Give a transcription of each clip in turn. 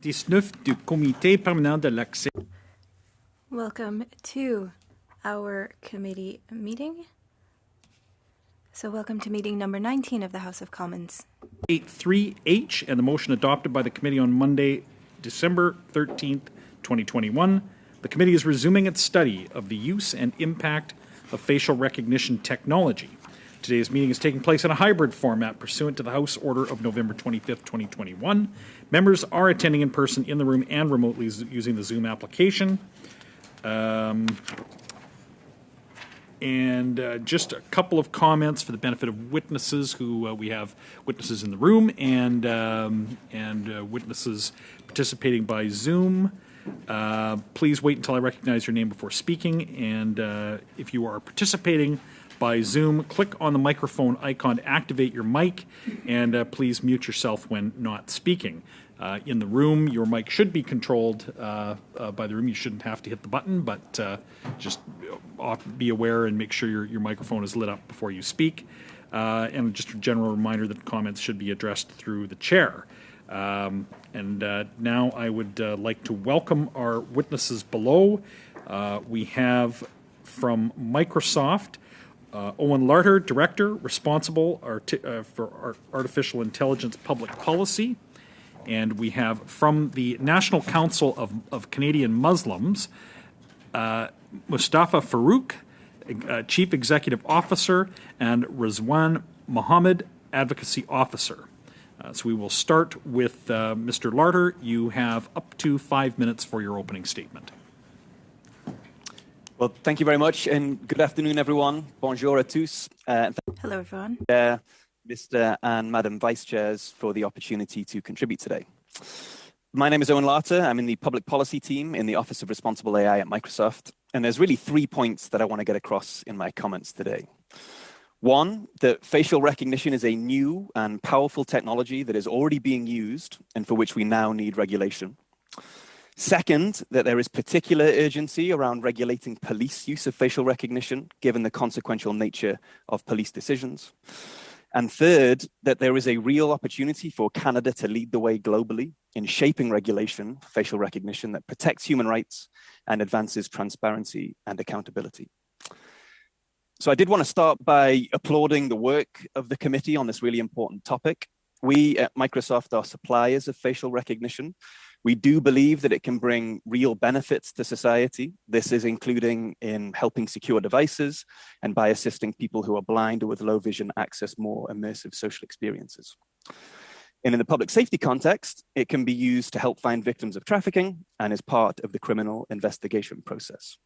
19 du Comité permanent de l'accès. Welcome to our committee meeting. So welcome to meeting number 19 of the House of Commons. 83H and the motion adopted by the committee on Monday, December 13th, 2021. The committee is resuming its study of the use and impact of facial recognition technology. Today's meeting is taking place in a hybrid format pursuant to the House Order of November 25th, 2021. Members are attending in person in the room and remotely using the Zoom application. Just a couple of comments for the benefit of witnesses who we have witnesses in the room and witnesses participating by Zoom. Please wait until I recognize your name before speaking. And if you are participating by Zoom, click on the microphone icon to activate your mic, and please mute yourself when not speaking. In the room, your mic should be controlled by the room. You shouldn't have to hit the button, but just be aware and make sure your microphone is lit up before you speak. And just a general reminder that comments should be addressed through the chair. Now I would like to welcome our witnesses below. We have from Microsoft, Owen Larter, Director, responsible for Artificial Intelligence Public Policy. And we have from the National Council of Canadian Muslims, Mustafa Farouk, Chief Executive Officer, and Rizwan Mohammed, Advocacy Officer. So we will start with Mr. Larter. You have up to 5 minutes for your opening statement. Well, thank you very much, and good afternoon, everyone. Bonjour à tous. Hello, everyone. Mr. and Madam Vice Chairs, for the opportunity to contribute today. My name is Owen Larter. I'm in the public policy team in the Office of Responsible AI at Microsoft. And there's really 3 points that I want to get across in my comments today. One, that facial recognition is a new and powerful technology that is already being used and for which we now need regulation. Second, that there is particular urgency around regulating police use of facial recognition, given the consequential nature of police decisions. And third, that there is a real opportunity for Canada to lead the way globally in shaping regulation, facial recognition that protects human rights and advances transparency and accountability. So I did want to start by applauding the work of the committee on this really important topic. We at Microsoft are suppliers of facial recognition. We do believe that it can bring real benefits to society. This is including in helping secure devices and by assisting people who are blind or with low vision access more immersive social experiences. And in the public safety context, it can be used to help find victims of trafficking and is part of the criminal investigation process.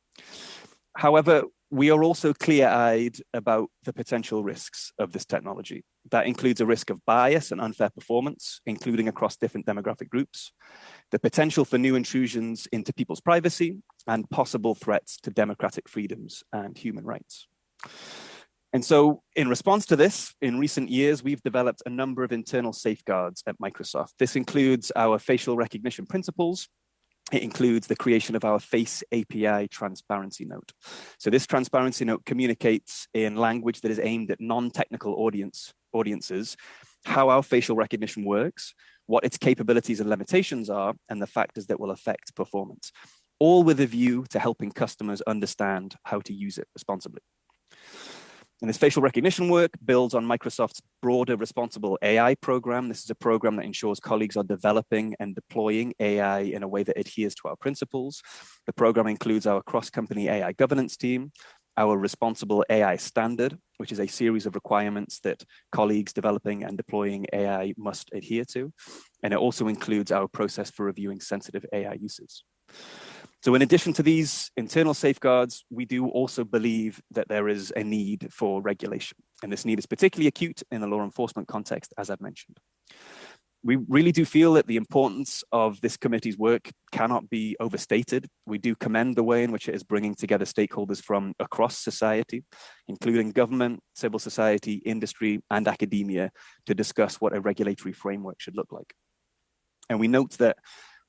However, we are also clear-eyed about the potential risks of this technology. That includes a risk of bias and unfair performance, including across different demographic groups, the potential for new intrusions into people's privacy, and possible threats to democratic freedoms and human rights. And so in response to this, in recent years, we've developed a number of internal safeguards at Microsoft. This includes our facial recognition principles. It includes the creation of our Face API transparency note. So this transparency note communicates in language that is aimed at non-technical audiences how our facial recognition works, what its capabilities and limitations are, and the factors that will affect performance, all with a view to helping customers understand how to use it responsibly. And this facial recognition work builds on Microsoft's broader responsible AI program. This is a program that ensures colleagues are developing and deploying AI in a way that adheres to our principles. The program includes our cross-company AI governance team, our responsible AI standard, which is a series of requirements that colleagues developing and deploying AI must adhere to. And it also includes our process for reviewing sensitive AI uses. So in addition to these internal safeguards, we do also believe that there is a need for regulation. And this need is particularly acute in the law enforcement context, as I've mentioned. We really do feel that the importance of this committee's work cannot be overstated. We do commend the way in which it is bringing together stakeholders from across society, including government, civil society, industry, and academia, to discuss what a regulatory framework should look like. And we note that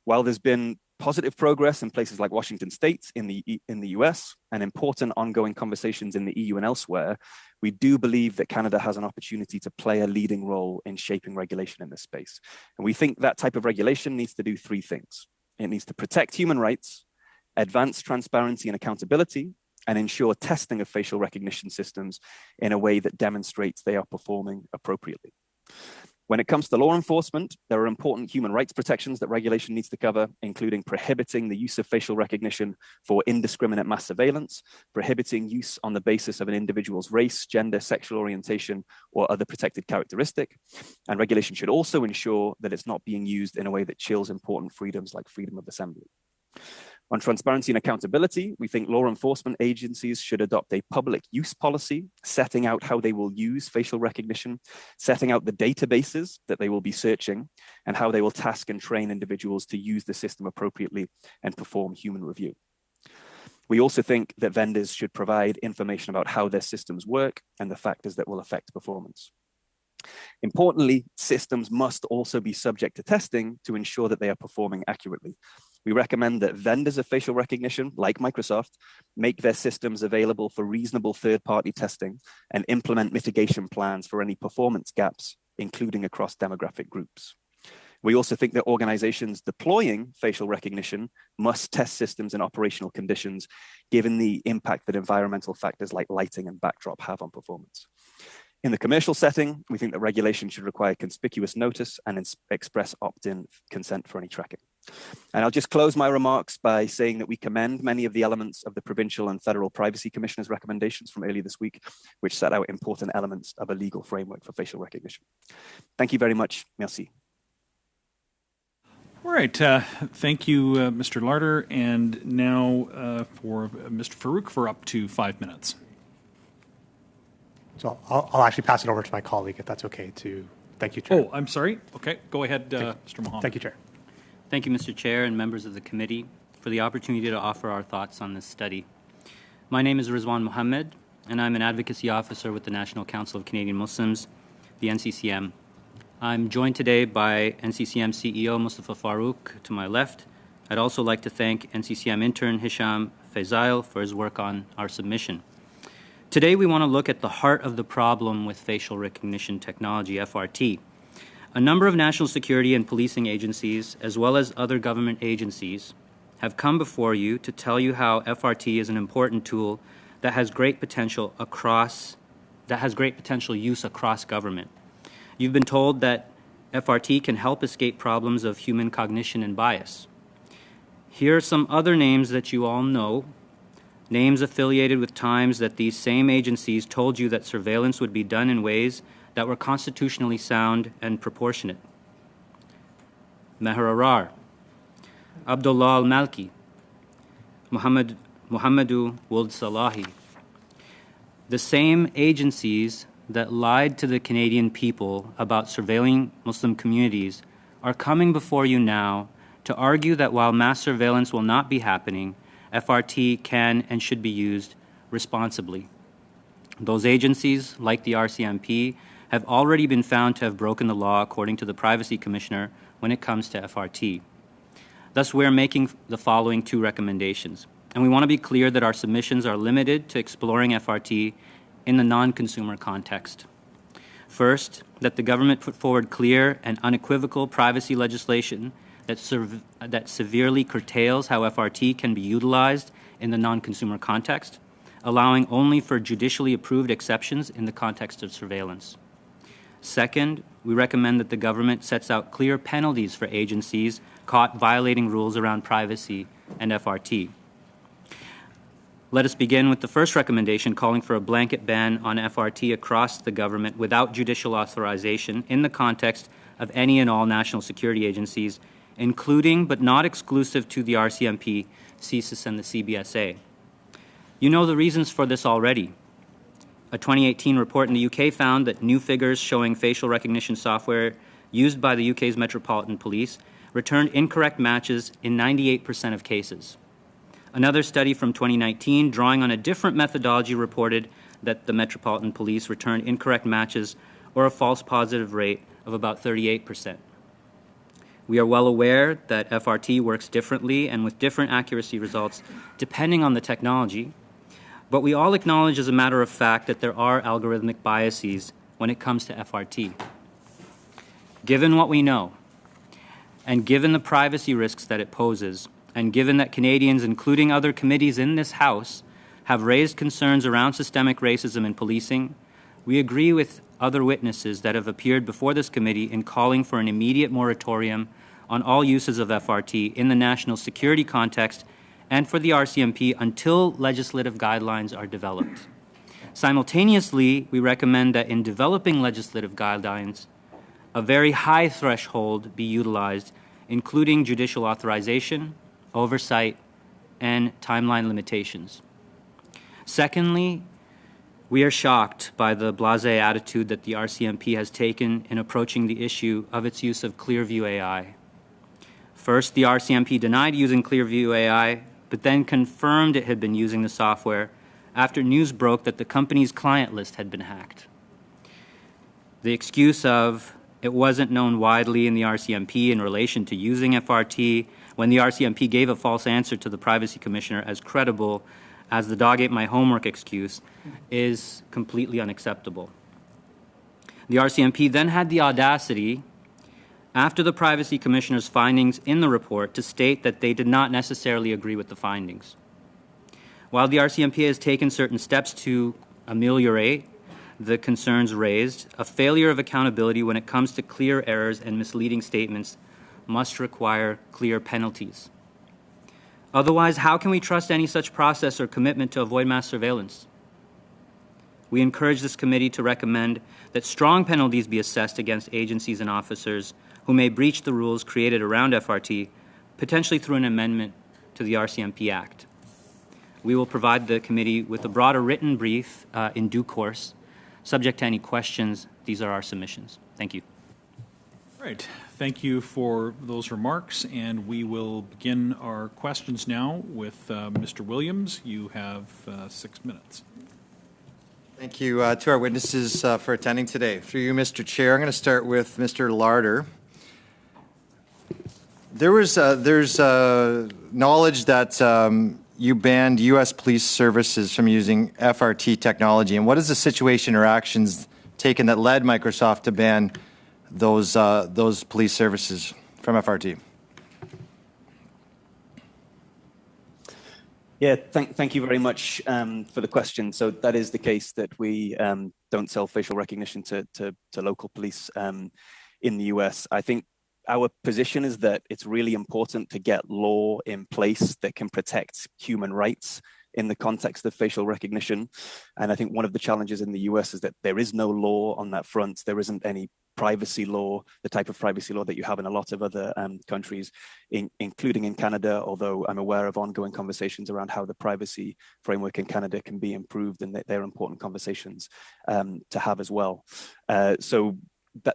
while there's been positive progress in places like Washington State in the US and important ongoing conversations in the EU and elsewhere, we do believe that Canada has an opportunity to play a leading role in shaping regulation in this space. And we think that type of regulation needs to do three things. It needs to protect human rights, advance transparency and accountability, and ensure testing of facial recognition systems in a way that demonstrates they are performing appropriately. When it comes to law enforcement, there are important human rights protections that regulation needs to cover, including prohibiting the use of facial recognition for indiscriminate mass surveillance, prohibiting use on the basis of an individual's race, gender, sexual orientation, or other protected characteristic. And regulation should also ensure that it's not being used in a way that chills important freedoms like freedom of assembly. On transparency and accountability, we think law enforcement agencies should adopt a public use policy, setting out how they will use facial recognition, setting out the databases that they will be searching, and how they will task and train individuals to use the system appropriately and perform human review. We also think that vendors should provide information about how their systems work and the factors that will affect performance. Importantly, systems must also be subject to testing to ensure that they are performing accurately. We recommend that vendors of facial recognition, like Microsoft, make their systems available for reasonable third-party testing and implement mitigation plans for any performance gaps, including across demographic groups. We also think that organizations deploying facial recognition must test systems in operational conditions, given the impact that environmental factors like lighting and backdrop have on performance. In the commercial setting, we think that regulation should require conspicuous notice and express opt-in consent for any tracking. And I'll just close my remarks by saying that we commend many of the elements of the provincial and federal privacy commissioners' recommendations from earlier this week, which set out important elements of a legal framework for facial recognition. Thank you very much. Merci. All right. Thank you, Mr. Larder. And now for Mr. Farouk for up to 5 minutes. So I'll actually pass it over to my colleague, if that's okay, to thank you, Chair. Oh, I'm sorry. Okay, go ahead, Mr. Mohammed. Thank you, Chair. Thank you, Mr. Chair and members of the committee, for the opportunity to offer our thoughts on this study. My name is Rizwan Mohammed, and I'm an advocacy officer with the National Council of Canadian Muslims, the NCCM. I'm joined today by NCCM CEO Mustafa Farouk to my left. I'd also like to thank NCCM intern Hisham Faizail for his work on our submission. Today, we want to look at the heart of the problem with facial recognition technology, FRT. A number of national security and policing agencies, as well as other government agencies, have come before you to tell you how FRT is an important tool that has great potential use across government. You've been told that FRT can help escape problems of human cognition and bias. Here are some other names that you all know, names affiliated with times that these same agencies told you that surveillance would be done in ways that were constitutionally sound and proportionate. Meher Arar, Abdullah Al-Malki, Muhammadu Wold Salahi. The same agencies that lied to the Canadian people about surveilling Muslim communities are coming before you now to argue that while mass surveillance will not be happening, FRT can and should be used responsibly. Those agencies, like the RCMP, have already been found to have broken the law according to the Privacy Commissioner when it comes to FRT. Thus, we're making the following two recommendations. And we want to be clear that our submissions are limited to exploring FRT in the non-consumer context. First, that the government put forward clear and unequivocal privacy legislation that severely curtails how FRT can be utilized in the non-consumer context, allowing only for judicially approved exceptions in the context of surveillance. Second, we recommend that the government sets out clear penalties for agencies caught violating rules around privacy and FRT. Let us begin with the first recommendation, calling for a blanket ban on FRT across the government without judicial authorization in the context of any and all national security agencies, including but not exclusive to the RCMP, CSIS, and the CBSA. You know the reasons for this already. A 2018 report in the UK found that new figures showing facial recognition software used by the UK's Metropolitan Police returned incorrect matches in 98% of cases. Another study from 2019, drawing on a different methodology, reported that the Metropolitan Police returned incorrect matches or a false positive rate of about 38%. We are well aware that FRT works differently and with different accuracy results depending on the technology, but we all acknowledge as a matter of fact that there are algorithmic biases when it comes to FRT. Given what we know, and given the privacy risks that it poses, and given that Canadians, including other committees in this House, have raised concerns around systemic racism in policing, we agree with other witnesses that have appeared before this committee in calling for an immediate moratorium on all uses of FRT in the national security context and for the RCMP until legislative guidelines are developed. Simultaneously, we recommend that in developing legislative guidelines, a very high threshold be utilized, including judicial authorization, oversight, and timeline limitations. Secondly, we are shocked by the blasé attitude that the RCMP has taken in approaching the issue of its use of Clearview AI. First, the RCMP denied using Clearview AI, but then confirmed it had been using the software after news broke that the company's client list had been hacked. The excuse of it wasn't known widely in the RCMP in relation to using FRT when the RCMP gave a false answer to the Privacy Commissioner as credible as the dog ate my homework excuse is completely unacceptable. The RCMP then had the audacity, after the Privacy Commissioner's findings in the report, to state that they did not necessarily agree with the findings. While the RCMP has taken certain steps to ameliorate the concerns raised, a failure of accountability when it comes to clear errors and misleading statements must require clear penalties. Otherwise, how can we trust any such process or commitment to avoid mass surveillance? We encourage this committee to recommend that strong penalties be assessed against agencies and officers who may breach the rules created around FRT, potentially through an amendment to the RCMP Act. We will provide the committee with a broader written brief in due course. Subject to any questions, these are our submissions. Thank you. All right. Thank you for those remarks, and we will begin our questions now with Mr. Williams. You have 6 minutes. Thank you to our witnesses for attending today. Through you, Mr. Chair, I'm going to start with Mr. Larder. There's knowledge that you banned U.S. police services from using FRT technology. And what is the situation or actions taken that led Microsoft to ban those police services from FRT? Yeah, thank you very much for the question. So that is the case that we don't sell facial recognition to local police in the US. I think our position is that it's really important to get law in place that can protect human rights in the context of facial recognition. And I think one of the challenges in the US is that there is no law on that front. There isn't any privacy law, the type of privacy law that you have in a lot of other countries, including in Canada, although I'm aware of ongoing conversations around how the privacy framework in Canada can be improved, and they're important conversations to have as well. So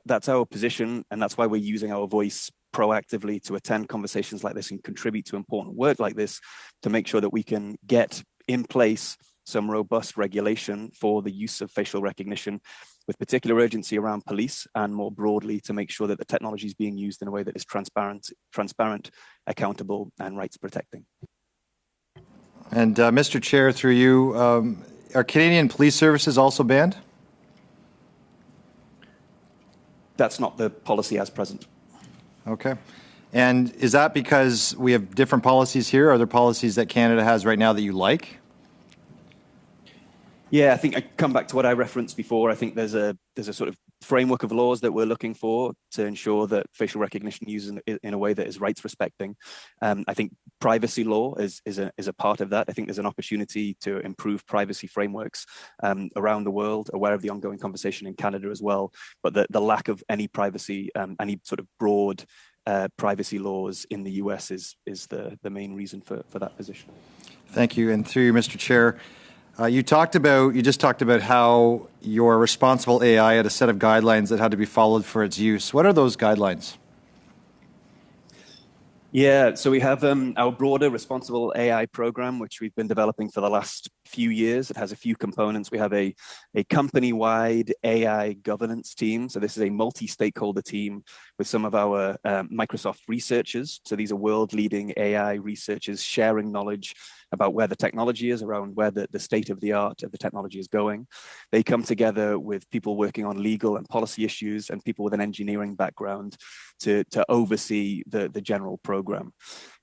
that's our position, and that's why we're using our voice proactively to attend conversations like this and contribute to important work like this to make sure that we can get in place some robust regulation for the use of facial recognition with particular urgency around police and more broadly to make sure that the technology is being used in a way that is transparent, accountable, and rights protecting. And Mr. Chair, through you, are Canadian police services also banned? That's not the policy as present. Okay. And is that because we have different policies here? Are there policies that Canada has right now that you like? Yeah, I think I come back to what I referenced before. I think there's a sort of framework of laws that we're looking for to ensure that facial recognition used in a way that is rights respecting. I think privacy law is a part of that. I think there's an opportunity to improve privacy frameworks around the world, aware of the ongoing conversation in Canada as well. But the lack of any privacy, any sort of broad privacy laws in the US is the main reason for that position. Thank you. And through you, Mr. Chair, you just talked about how your responsible AI had a set of guidelines that had to be followed for its use. What are those guidelines? Yeah, so we have our broader responsible AI program, which we've been developing for the last few years. It has a few components. We have a company-wide AI governance team. So this is a multi-stakeholder team with some of our Microsoft researchers. So these are world-leading AI researchers sharing knowledge about where the technology is, around where the state of the art of the technology is going. They come together with people working on legal and policy issues and people with an engineering background to oversee the general program.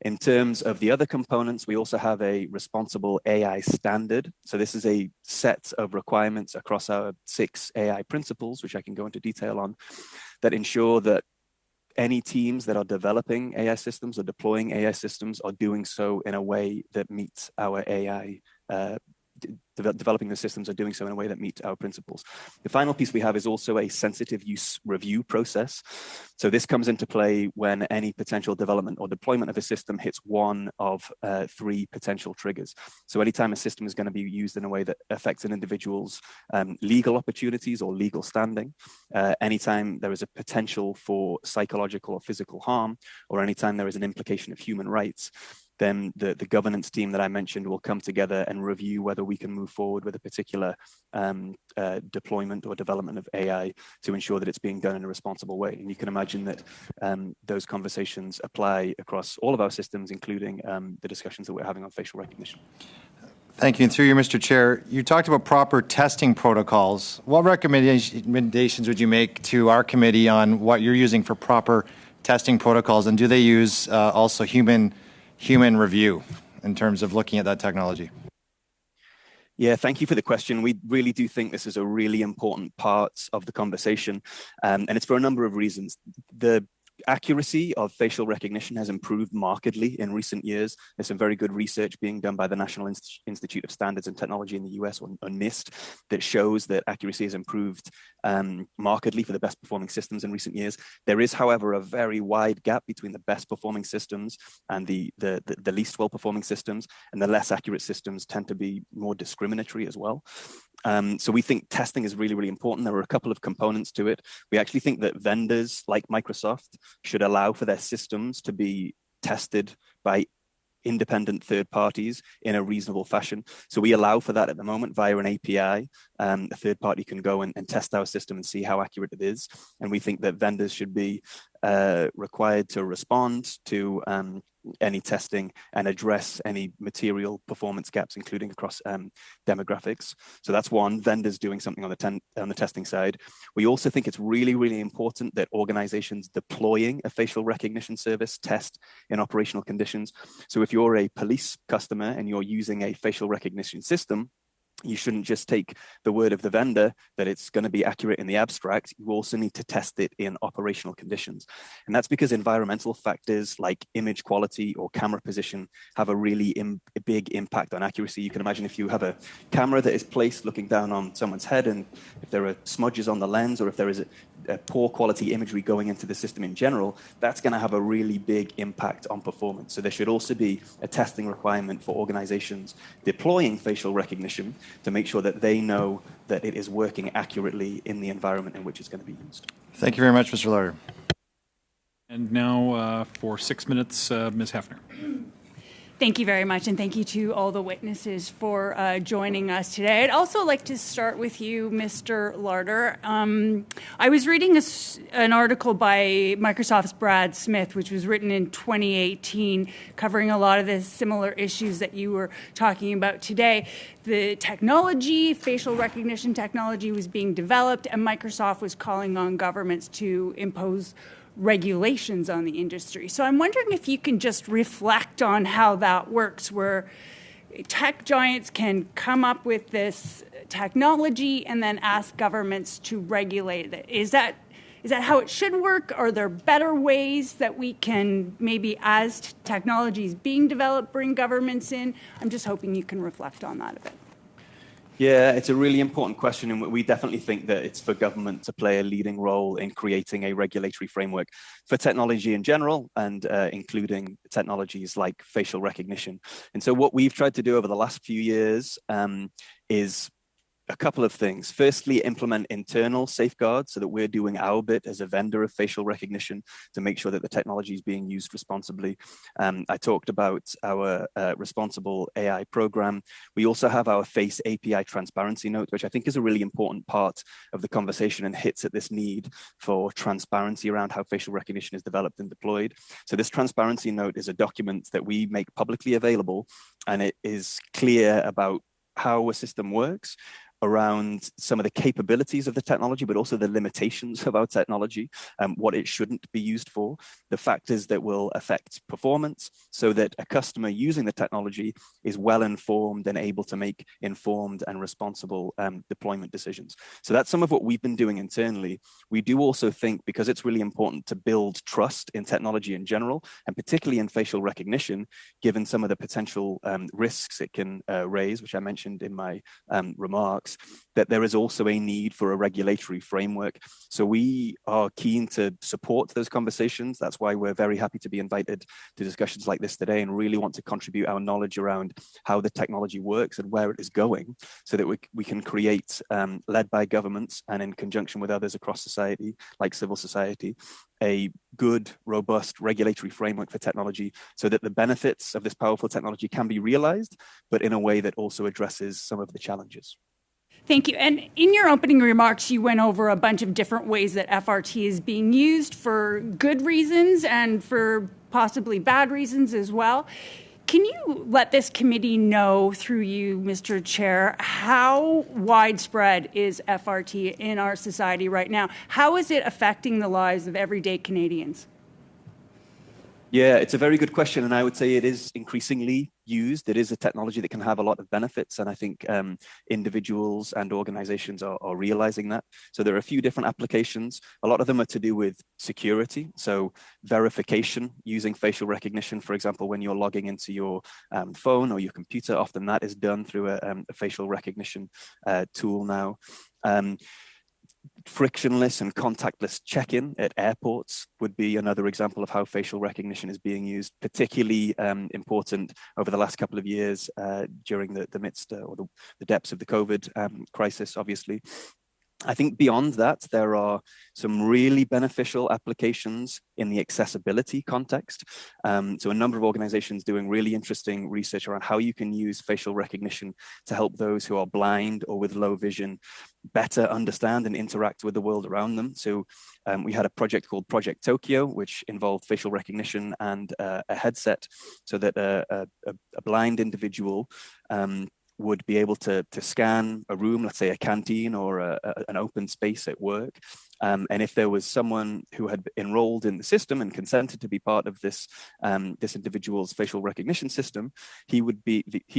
In terms of the other components, we also have a responsible AI standard. So this is a set of requirements across our 6 AI principles, which I can go into detail on, that ensure that any teams that are developing AI systems or deploying AI systems are doing so in a way that meets our AI developing the systems are doing so in a way that meets our principles. The final piece we have is also a sensitive use review process. So this comes into play when any potential development or deployment of a system hits one of 3 potential triggers. So anytime a system is going to be used in a way that affects an individual's legal opportunities or legal standing, anytime there is a potential for psychological or physical harm, or anytime there is an implication of human rights, then the governance team that I mentioned will come together and review whether we can move forward with a particular deployment or development of AI to ensure that it's being done in a responsible way. And you can imagine that those conversations apply across all of our systems, including the discussions that we're having on facial recognition. Thank you. And through you, Mr. Chair, you talked about proper testing protocols. What recommendations would you make to our committee on what you're using for proper testing protocols? And do they use also human review in terms of looking at that technology? Yeah, thank you for the question. We really do think this is a really important part of the conversation, and it's for a number of reasons. The accuracy of facial recognition has improved markedly in recent years. There's some very good research being done by the National Institute of Standards and Technology in the US, or NIST, that shows that accuracy has improved markedly for the best performing systems in recent years. There is, however, a very wide gap between the best performing systems and the least well performing systems, and the less accurate systems tend to be more discriminatory as well. So we think testing is really, really important. There are a couple of components to it. We actually think that vendors like Microsoft should allow for their systems to be tested by independent third parties in a reasonable fashion. So we allow for that at the moment via an API. A third party can go and test our system and see how accurate it is. And we think that vendors should be required to respond to any testing and address any material performance gaps, including across demographics. So that's one, vendors doing something on the testing side. We also think it's really, really important that organizations deploying a facial recognition service test in operational conditions. So if you're a police customer and you're using a facial recognition system, you shouldn't just take the word of the vendor that it's going to be accurate in the abstract. You also need to test it in operational conditions. And that's because environmental factors like image quality or camera position have a really big impact on accuracy. You can imagine if you have a camera that is placed looking down on someone's head, and if there are smudges on the lens, or if there is a poor quality imagery going into the system in general, that's going to have a really big impact on performance. So there should also be a testing requirement for organizations deploying facial recognition to make sure that they know that it is working accurately in the environment in which it's going to be used. Thank you very much, Mr. Lauder. And now for 6 minutes, Ms. Hefner. Thank you very much, and thank you to all the witnesses for joining us today. I'd also like to start with you, Mr. Larder. I was reading an article by Microsoft's Brad Smith, which was written in 2018, covering a lot of the similar issues that you were talking about today. The technology, facial recognition technology, was being developed, and Microsoft was calling on governments to impose regulations on the industry. So I'm wondering if you can just reflect on how that works, where tech giants can come up with this technology and then ask governments to regulate it. Is that how it should work? Are there better ways that we can maybe, as technology is being developed, bring governments in? I'm just hoping you can reflect on that a bit. Yeah, it's a really important question, and we definitely think that it's for government to play a leading role in creating a regulatory framework for technology in general, and including technologies like facial recognition. And so what we've tried to do over the last few years is a couple of things. Firstly, implement internal safeguards so that we're doing our bit as a vendor of facial recognition to make sure that the technology is being used responsibly. I talked about our responsible AI program. We also have our Face API transparency note, which I think is a really important part of the conversation and hits at this need for transparency around how facial recognition is developed and deployed. So this transparency note is a document that we make publicly available, and it is clear about how a system works, around some of the capabilities of the technology, but also the limitations of our technology, what it shouldn't be used for, the factors that will affect performance, so that a customer using the technology is well informed and able to make informed and responsible deployment decisions. So that's some of what we've been doing internally. We do also think, because it's really important to build trust in technology in general, and particularly in facial recognition, given some of the potential risks it can raise, which I mentioned in my remarks, that there is also a need for a regulatory framework. So we are keen to support those conversations. That's why we're very happy to be invited to discussions like this today, and really want to contribute our knowledge around how the technology works and where it is going, so that we can create, led by governments and in conjunction with others across society, like civil society, a good, robust regulatory framework for technology, so that the benefits of this powerful technology can be realized, but in a way that also addresses some of the challenges. Thank you. And in your opening remarks, you went over a bunch of different ways that FRT is being used for good reasons and for possibly bad reasons as well. Can you let this committee know, through you, Mr. Chair, how widespread is FRT in our society right now? How is it affecting the lives of everyday Canadians? Yeah, it's a very good question, and I would say it is increasingly used. It is a technology that can have a lot of benefits, and I think individuals and organizations are realizing that. So there are a few different applications. A lot of them are to do with security, so verification using facial recognition. For example, when you're logging into your phone or your computer, often that is done through a facial recognition tool now. Frictionless and contactless check-in at airports would be another example of how facial recognition is being used, particularly important over the last couple of years during the midst or the depths of the COVID crisis, obviously. I think beyond that, there are some really beneficial applications in the accessibility context. So a number of organizations doing really interesting research around how you can use facial recognition to help those who are blind or with low vision better understand and interact with the world around them. So we had a project called Project Tokyo, which involved facial recognition and a headset, so that a blind individual would be able to scan a room, let's say a canteen or an open space at work. And if there was someone who had enrolled in the system and consented to be part of this this individual's facial recognition system, he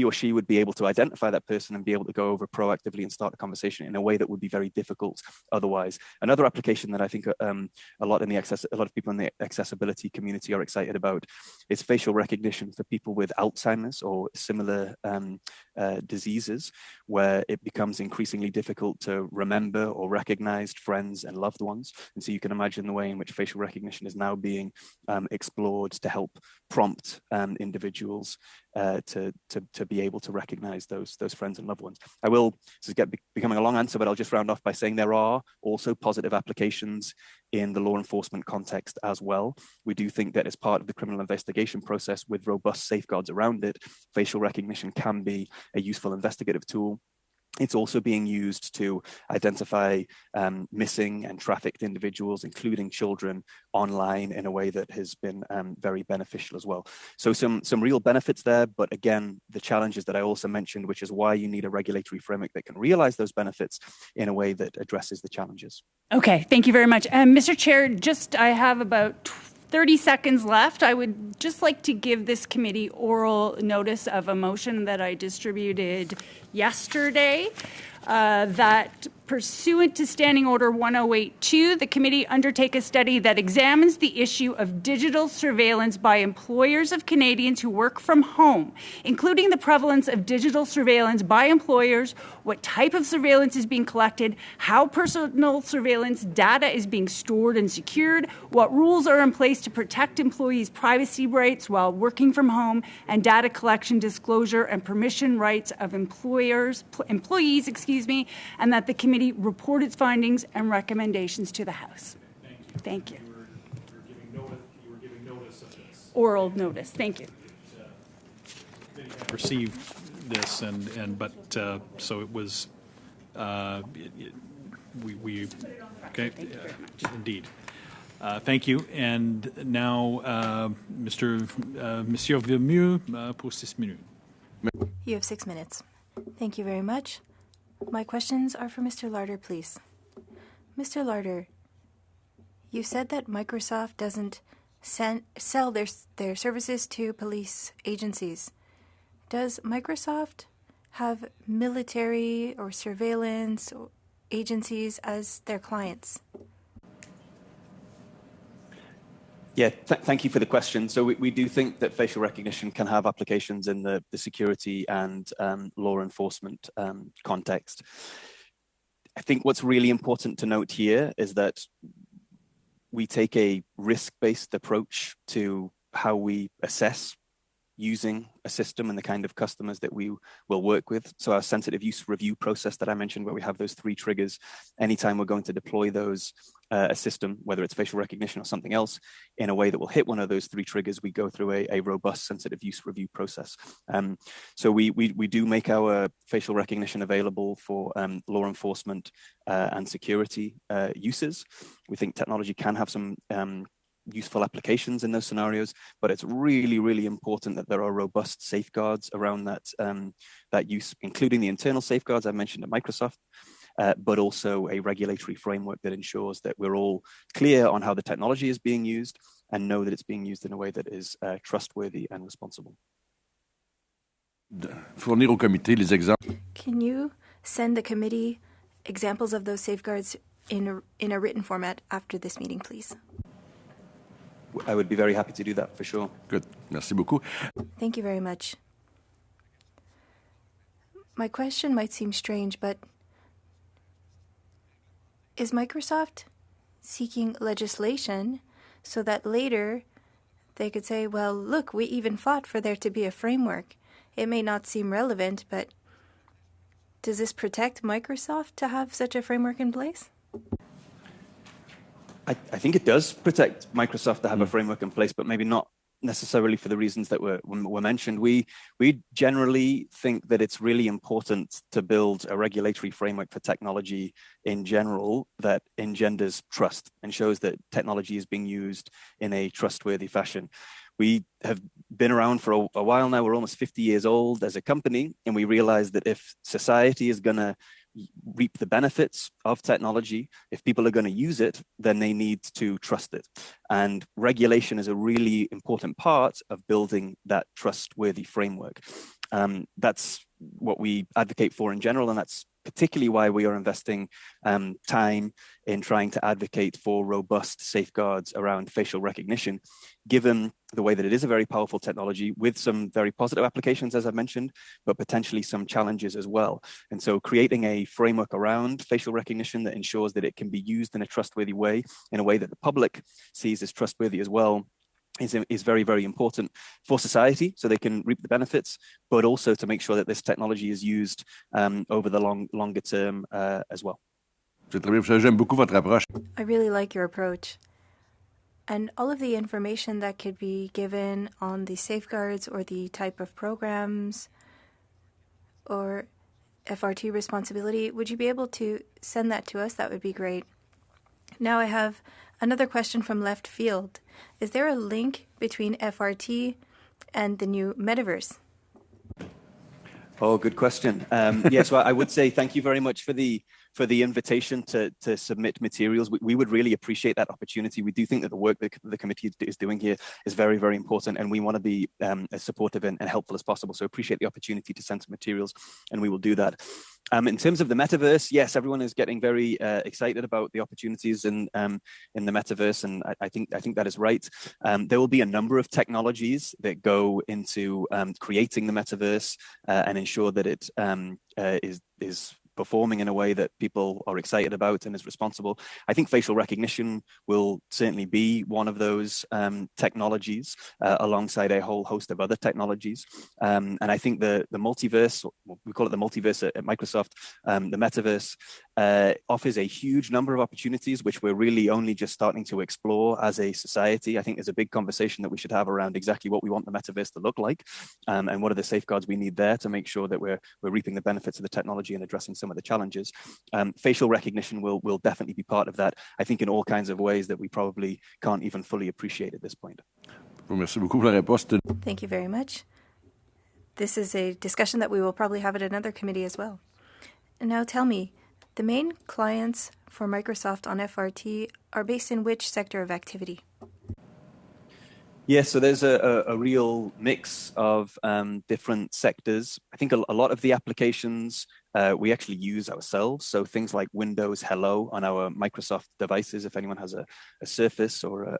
or she would be able to identify that person and be able to go over proactively and start a conversation in a way that would be very difficult otherwise. Another application that I think a lot of people in the accessibility community are excited about is facial recognition for people with Alzheimer's or similar diseases, where it becomes increasingly difficult to remember or recognize friends and loved ones. And so you can imagine the way in which facial recognition is now being explored to help prompt individuals to be able to recognize those friends and loved ones. This is becoming a long answer, but I'll just round off by saying there are also positive applications in the law enforcement context as well. We do think that as part of the criminal investigation process, with robust safeguards around it, facial recognition can be a useful investigative tool. It's also being used to identify missing and trafficked individuals, including children, online in a way that has been very beneficial as well. So some real benefits there, but again, the challenges that I also mentioned, which is why you need a regulatory framework that can realize those benefits in a way that addresses the challenges. Okay, thank you very much. Mr. Chair, I have about 30 seconds left. I would just like to give this committee oral notice of a motion that I distributed yesterday that pursuant to Standing Order 1082, the committee undertake a study that examines the issue of digital surveillance by employers of Canadians who work from home, including the prevalence of digital surveillance by employers, what type of surveillance is being collected, how personal surveillance data is being stored and secured, what rules are in place to protect employees' privacy rights while working from home, and data collection, disclosure, and permission rights of employees, and that the committee report its findings and recommendations to the House. Thank you. You were giving notice of this. Oral notice. Thank you. Received this, so it was. We okay. Thank you very much. Indeed. Thank you. And now, Monsieur Villemeux, pour 6 minutes. You have 6 minutes. Thank you very much. My questions are for Mr. Larder, please. Mr. Larder, you said that Microsoft doesn't sell their services to police agencies. Does Microsoft have military or surveillance agencies as their clients? Yeah, thank you for the question. So we do think that facial recognition can have applications in the security and law enforcement context. I think what's really important to note here is that we take a risk-based approach to how we assess using a system and the kind of customers that we will work with. So our sensitive use review process that I mentioned, where we have those 3 triggers, anytime we're going to deploy those, a system, whether it's facial recognition or something else, in a way that will hit one of those 3 triggers, we go through a robust sensitive use review process. So we do make our facial recognition available for law enforcement and security uses. We think technology can have some useful applications in those scenarios, but it's really, really important that there are robust safeguards around that use, including the internal safeguards I mentioned at Microsoft, but also a regulatory framework that ensures that we're all clear on how the technology is being used and know that it's being used in a way that is trustworthy and responsible. Fournir au comité les exemples. Can you send the committee examples of those safeguards in a written format after this meeting, please? I would be very happy to do that for sure. Good. Merci beaucoup. Thank you very much. My question might seem strange, but is Microsoft seeking legislation so that later they could say, well, look, we even fought for there to be a framework? It may not seem relevant, but does this protect Microsoft to have such a framework in place? I think it does protect Microsoft to have a framework in place, but maybe not necessarily for the reasons that were mentioned. We generally think that it's really important to build a regulatory framework for technology in general that engenders trust and shows that technology is being used in a trustworthy fashion. We have been around for a while now. We're almost 50 years old as a company, and we realize that if society is going to reap the benefits of technology, if people are going to use it, then they need to trust it. And regulation is a really important part of building that trustworthy framework. That's what we advocate for in general, and that's particularly why we are investing time in trying to advocate for robust safeguards around facial recognition, given the way that it is a very powerful technology with some very positive applications, as I mentioned, but potentially some challenges as well. And so creating a framework around facial recognition that ensures that it can be used in a trustworthy way, in a way that the public sees as trustworthy as well, is very, very important for society so they can reap the benefits, but also to make sure that this technology is used over the longer term as well. J'aime beaucoup votre approche. I really like your approach. And all of the information that could be given on the safeguards or the type of programs or FRT responsibility, would you be able to send that to us? That would be great. Now I have another question from left field. Is there a link between FRT and the new metaverse? Oh, good question. Yes, well, I would say thank you very much for the for the invitation to submit materials. We would really appreciate that opportunity. We do think that the work that the committee is doing here is very, very important, and we want to be as supportive and helpful as possible. So appreciate the opportunity to send some materials, and we will do that. In terms of the metaverse, yes, everyone is getting very excited about the opportunities in the metaverse, and I think that is right. There will be a number of technologies that go into creating the metaverse and ensure that it is performing in a way that people are excited about and is responsible. I think facial recognition will certainly be one of those technologies alongside a whole host of other technologies. And I think the multiverse, we call it the multiverse at Microsoft, the metaverse, offers a huge number of opportunities, which we're really only just starting to explore as a society. I think there's a big conversation that we should have around exactly what we want the metaverse to look like, and what are the safeguards we need there to make sure that we're reaping the benefits of the technology and addressing some of the challenges. Facial recognition will definitely be part of that, I think in all kinds of ways that we probably can't even fully appreciate at this point. Merci beaucoup pour la réponse. Thank you very much. This is a discussion that we will probably have at another committee as well. And now tell me, the main clients for Microsoft on FRT are based in which sector of activity? Yes, so there's a real mix of different sectors. I think a lot of the applications we actually use ourselves. So things like Windows Hello on our Microsoft devices. If anyone has a Surface or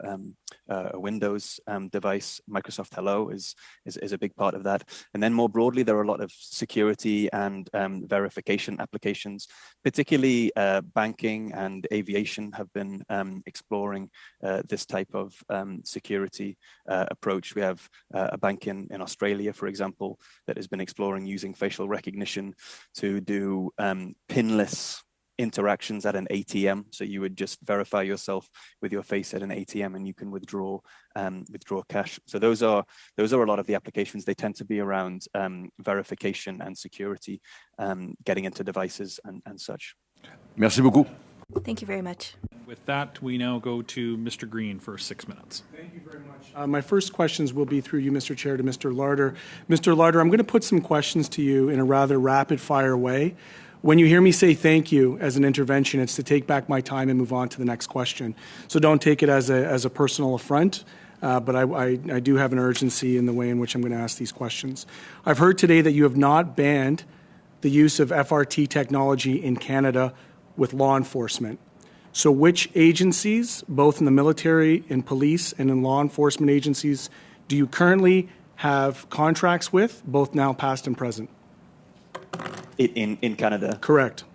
a Windows device, Microsoft Hello is a big part of that. And then more broadly, there are a lot of security and verification applications, particularly banking and aviation have been exploring this type of security approach. We have a bank in Australia, for example, that has been exploring using facial recognition to do pinless interactions at an ATM. So you would just verify yourself with your face at an ATM, and you can withdraw cash. So those are a lot of the applications. They tend to be around verification and security, getting into devices and such. Merci beaucoup. Thank you very much. With that, we now go to Mr. Green for 6 minutes. Thank you very much. My first questions will be through you, Mr. Chair, to Mr. Larder. Mr. Larder, I'm going to put some questions to you in a rather rapid-fire way. When you hear me say thank you as an intervention, it's to take back my time and move on to the next question. So don't take it as a personal affront, but I do have an urgency in the way in which I'm going to ask these questions. I've heard today that you have not banned the use of FRT technology in Canada with law enforcement. So which agencies, both in the military, in police, and in law enforcement agencies, do you currently have contracts with, both now, past, and present? In Canada? Correct.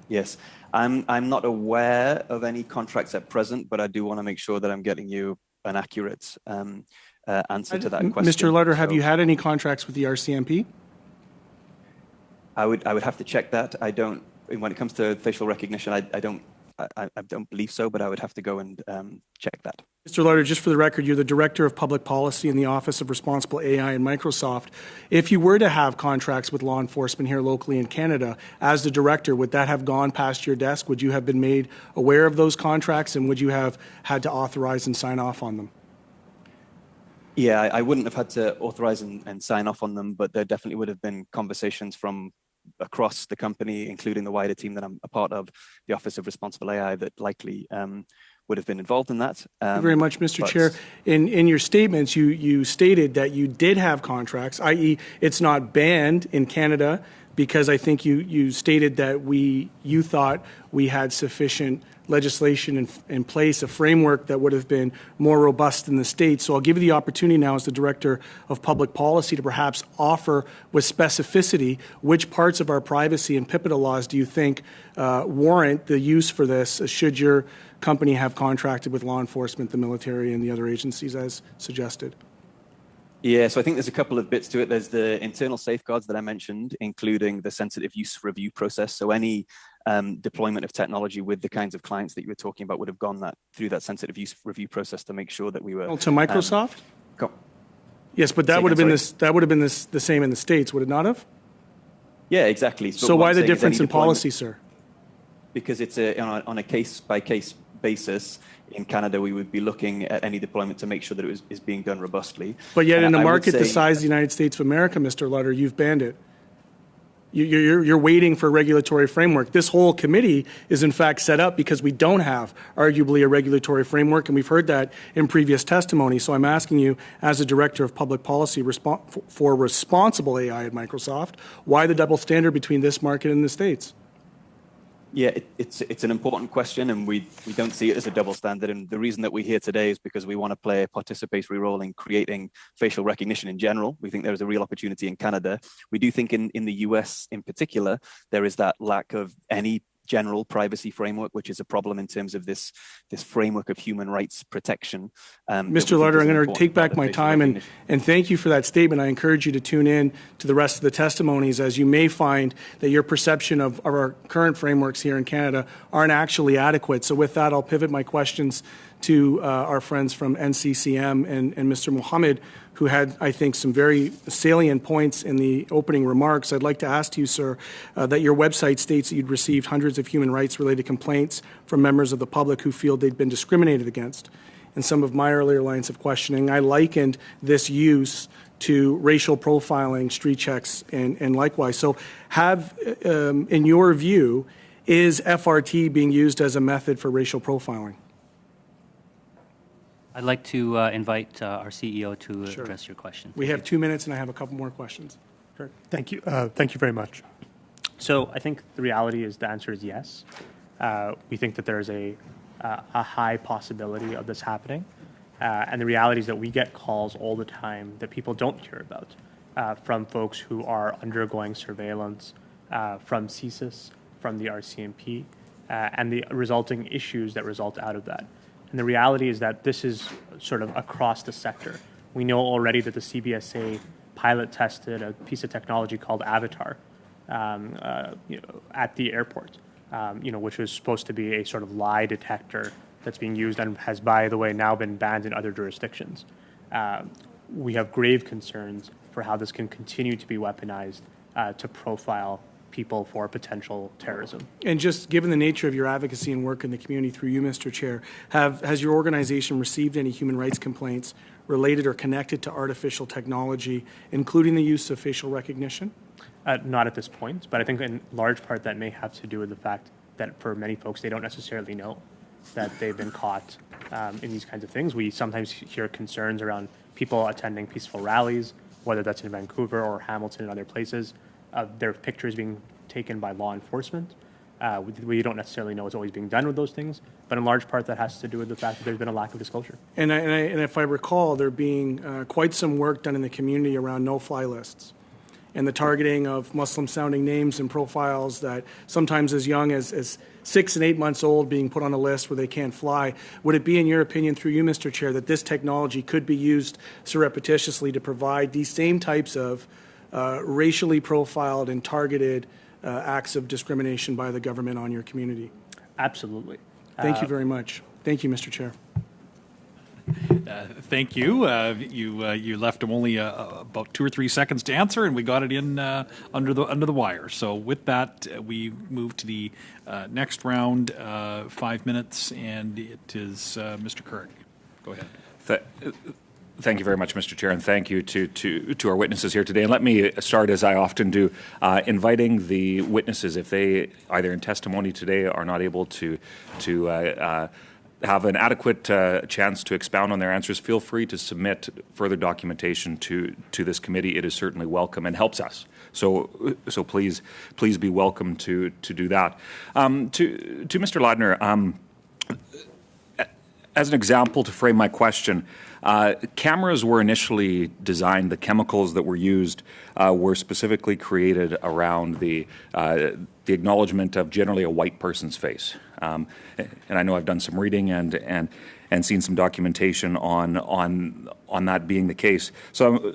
Yes. I'm not aware of any contracts at present, but I do want to make sure that I'm getting you an accurate answer to that question. Mr. Larder, have you had any contracts with the RCMP? I would have to check that. I don't. When it comes to facial recognition, I don't believe so, but I would have to go and check that. Mr. Larder, just for the record, you're the Director of Public Policy in the Office of Responsible AI in Microsoft. If you were to have contracts with law enforcement here locally in Canada, as the Director, would that have gone past your desk? Would you have been made aware of those contracts, and would you have had to authorize and sign off on them? Yeah, I wouldn't have had to authorize and sign off on them, but there definitely would have been conversations from across the company, including the wider team that I'm a part of, the Office of Responsible AI, that likely would have been involved in that. Thank you very much, Mr. Chair. In your statements, you stated that you did have contracts, i.e. it's not banned in Canada, because I think you stated that you thought we had sufficient legislation in place, a framework that would have been more robust in the States. So I'll give you the opportunity now as the Director of Public Policy to perhaps offer with specificity which parts of our privacy and PIPEDA laws do you think warrant the use for this should your company have contracted with law enforcement, the military, and the other agencies as suggested? Yeah, so I think there's a couple of bits to it. There's the internal safeguards that I mentioned, including the sensitive use review process. So any deployment of technology with the kinds of clients that you were talking about would have gone through that sensitive use review process to make sure that we were to Microsoft. Yes, but that would have been the same in the States, would it not have? Yeah, exactly. So why the difference in policy, sir? Because it's on a case by case basis. In Canada, we would be looking at any deployment to make sure that it is being done robustly. But yet, in a market the size of the United States of America, Mr. Lutter, you've banned it. you're waiting for a regulatory framework. This whole committee is in fact set up because we don't have arguably a regulatory framework, and we've heard that in previous testimony. So I'm asking you, as a Director of Public Policy for responsible AI at Microsoft, why the double standard between this market and the States? Yeah, it's an important question, and we don't see it as a double standard. And the reason that we're here today is because we want to play a participatory role in creating facial recognition in general. We think there is a real opportunity in Canada. We do think in the US in particular, there is that lack of any general privacy framework, which is a problem in terms of this framework of human rights protection. Mr. Larder, I'm going to take back my time and thank you for that statement. I encourage you to tune in to the rest of the testimonies, as you may find that your perception of our current frameworks here in Canada aren't actually adequate. So with that, I'll pivot my questions to our friends from NCCM and Mr. Mohammed, who had, I think, some very salient points in the opening remarks. I'd like to ask you, sir, that your website states that you'd received hundreds of human rights-related complaints from members of the public who feel they'd been discriminated against. In some of my earlier lines of questioning, I likened this use to racial profiling, street checks, and likewise. So in your view, is FRT being used as a method for racial profiling? I'd like to invite our CEO to address your question. We have 2 minutes, and I have a couple more questions. Sure. Thank you. Thank you very much. So I think the reality is the answer is yes. We think that there's a high possibility of this happening. And the reality is that we get calls all the time that people don't hear about from folks who are undergoing surveillance from CSIS, from the RCMP, and the resulting issues that result out of that. And the reality is that this is sort of across the sector. We know already that the CBSA pilot tested a piece of technology called Avatar at the airport, which was supposed to be a sort of lie detector that's being used and has, by the way, now been banned in other jurisdictions. We have grave concerns for how this can continue to be weaponized to profile people for potential terrorism. And just given the nature of your advocacy and work in the community through you, Mr. Chair, has your organization received any human rights complaints related or connected to artificial technology, including the use of facial recognition? Not at this point, but I think in large part that may have to do with the fact that for many folks, they don't necessarily know that they've been caught in these kinds of things. We sometimes hear concerns around people attending peaceful rallies, whether that's in Vancouver or Hamilton and other places, their pictures being taken by law enforcement. We don't necessarily know what's always being done with those things, but in large part that has to do with the fact that there's been a lack of disclosure. And if I recall, there being quite some work done in the community around no-fly lists and the targeting of Muslim-sounding names and profiles that sometimes as young as 6 and 8 months old being put on a list where they can't fly. Would it be, in your opinion, through you, Mr. Chair, that this technology could be used surreptitiously to provide these same types of racially profiled and targeted acts of discrimination by the government on your community? Absolutely. Thank you very much. Thank you, Mr. Chair. Thank you. You left him only about 2 or 3 seconds to answer, and we got it in under the wire. So with that, we move to the next round, 5 minutes, and it is Mr. Kirk. Go ahead. Thank you very much, Mr. Chair, and thank you to our witnesses here today. And let me start, as I often do, inviting the witnesses, if they, either in testimony today, are not able to have an adequate chance to expound on their answers, feel free to submit further documentation to this committee. It is certainly welcome and helps us. So please be welcome to do that. To Mr. Ladner, as an example to frame my question, cameras were initially designed, the chemicals that were used were specifically created around the acknowledgement of generally a white person's face. And I know I've done some reading and seen some documentation on that being the case. So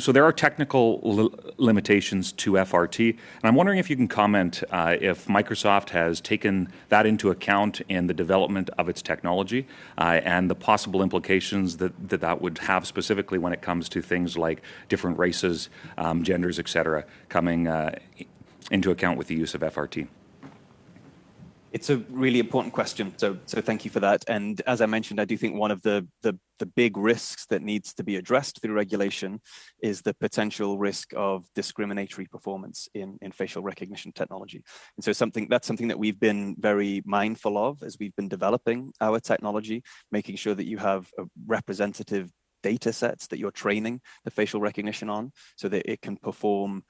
there are technical limitations to FRT, and I'm wondering if you can comment if Microsoft has taken that into account in the development of its technology and the possible implications that would have specifically when it comes to things like different races, genders, etc., coming into account with the use of FRT. It's a really important question, so thank you for that. And as I mentioned, I do think one of the big risks that needs to be addressed through regulation is the potential risk of discriminatory performance in facial recognition technology. And so that's something that we've been very mindful of as we've been developing our technology, making sure that you have a representative data sets that you're training the facial recognition on so that it can perform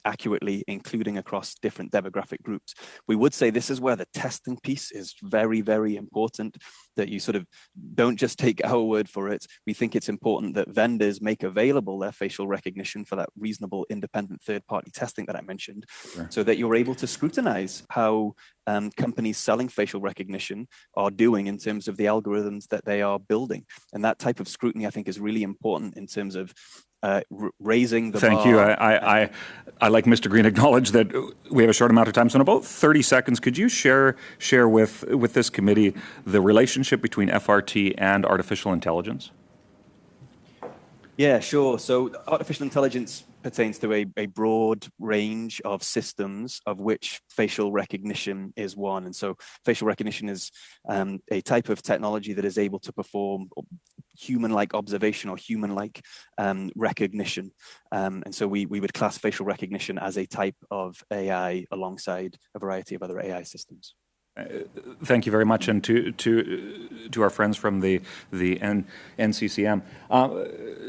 accurately, including across different demographic groups. We would say this is where the testing piece is very, very important, that you sort of don't just take our word for it. We think it's important that vendors make available their facial recognition for that reasonable independent third-party testing that I mentioned, so that you're able to scrutinize how companies selling facial recognition are doing in terms of the algorithms that they are building. And that type of scrutiny, I think, is really important in terms of raising the bar. Thank you. I like Mr. Green acknowledge that we have a short amount of time. So in about 30 seconds, could you share with this committee the relationship between FRT and artificial intelligence? Yeah, sure. So artificial intelligence pertains to a broad range of systems, of which facial recognition is one. And so facial recognition is a type of technology that is able to perform human-like observation or human-like recognition. And so we would class facial recognition as a type of AI alongside a variety of other AI systems. Thank you very much, and to our friends from the NCCM.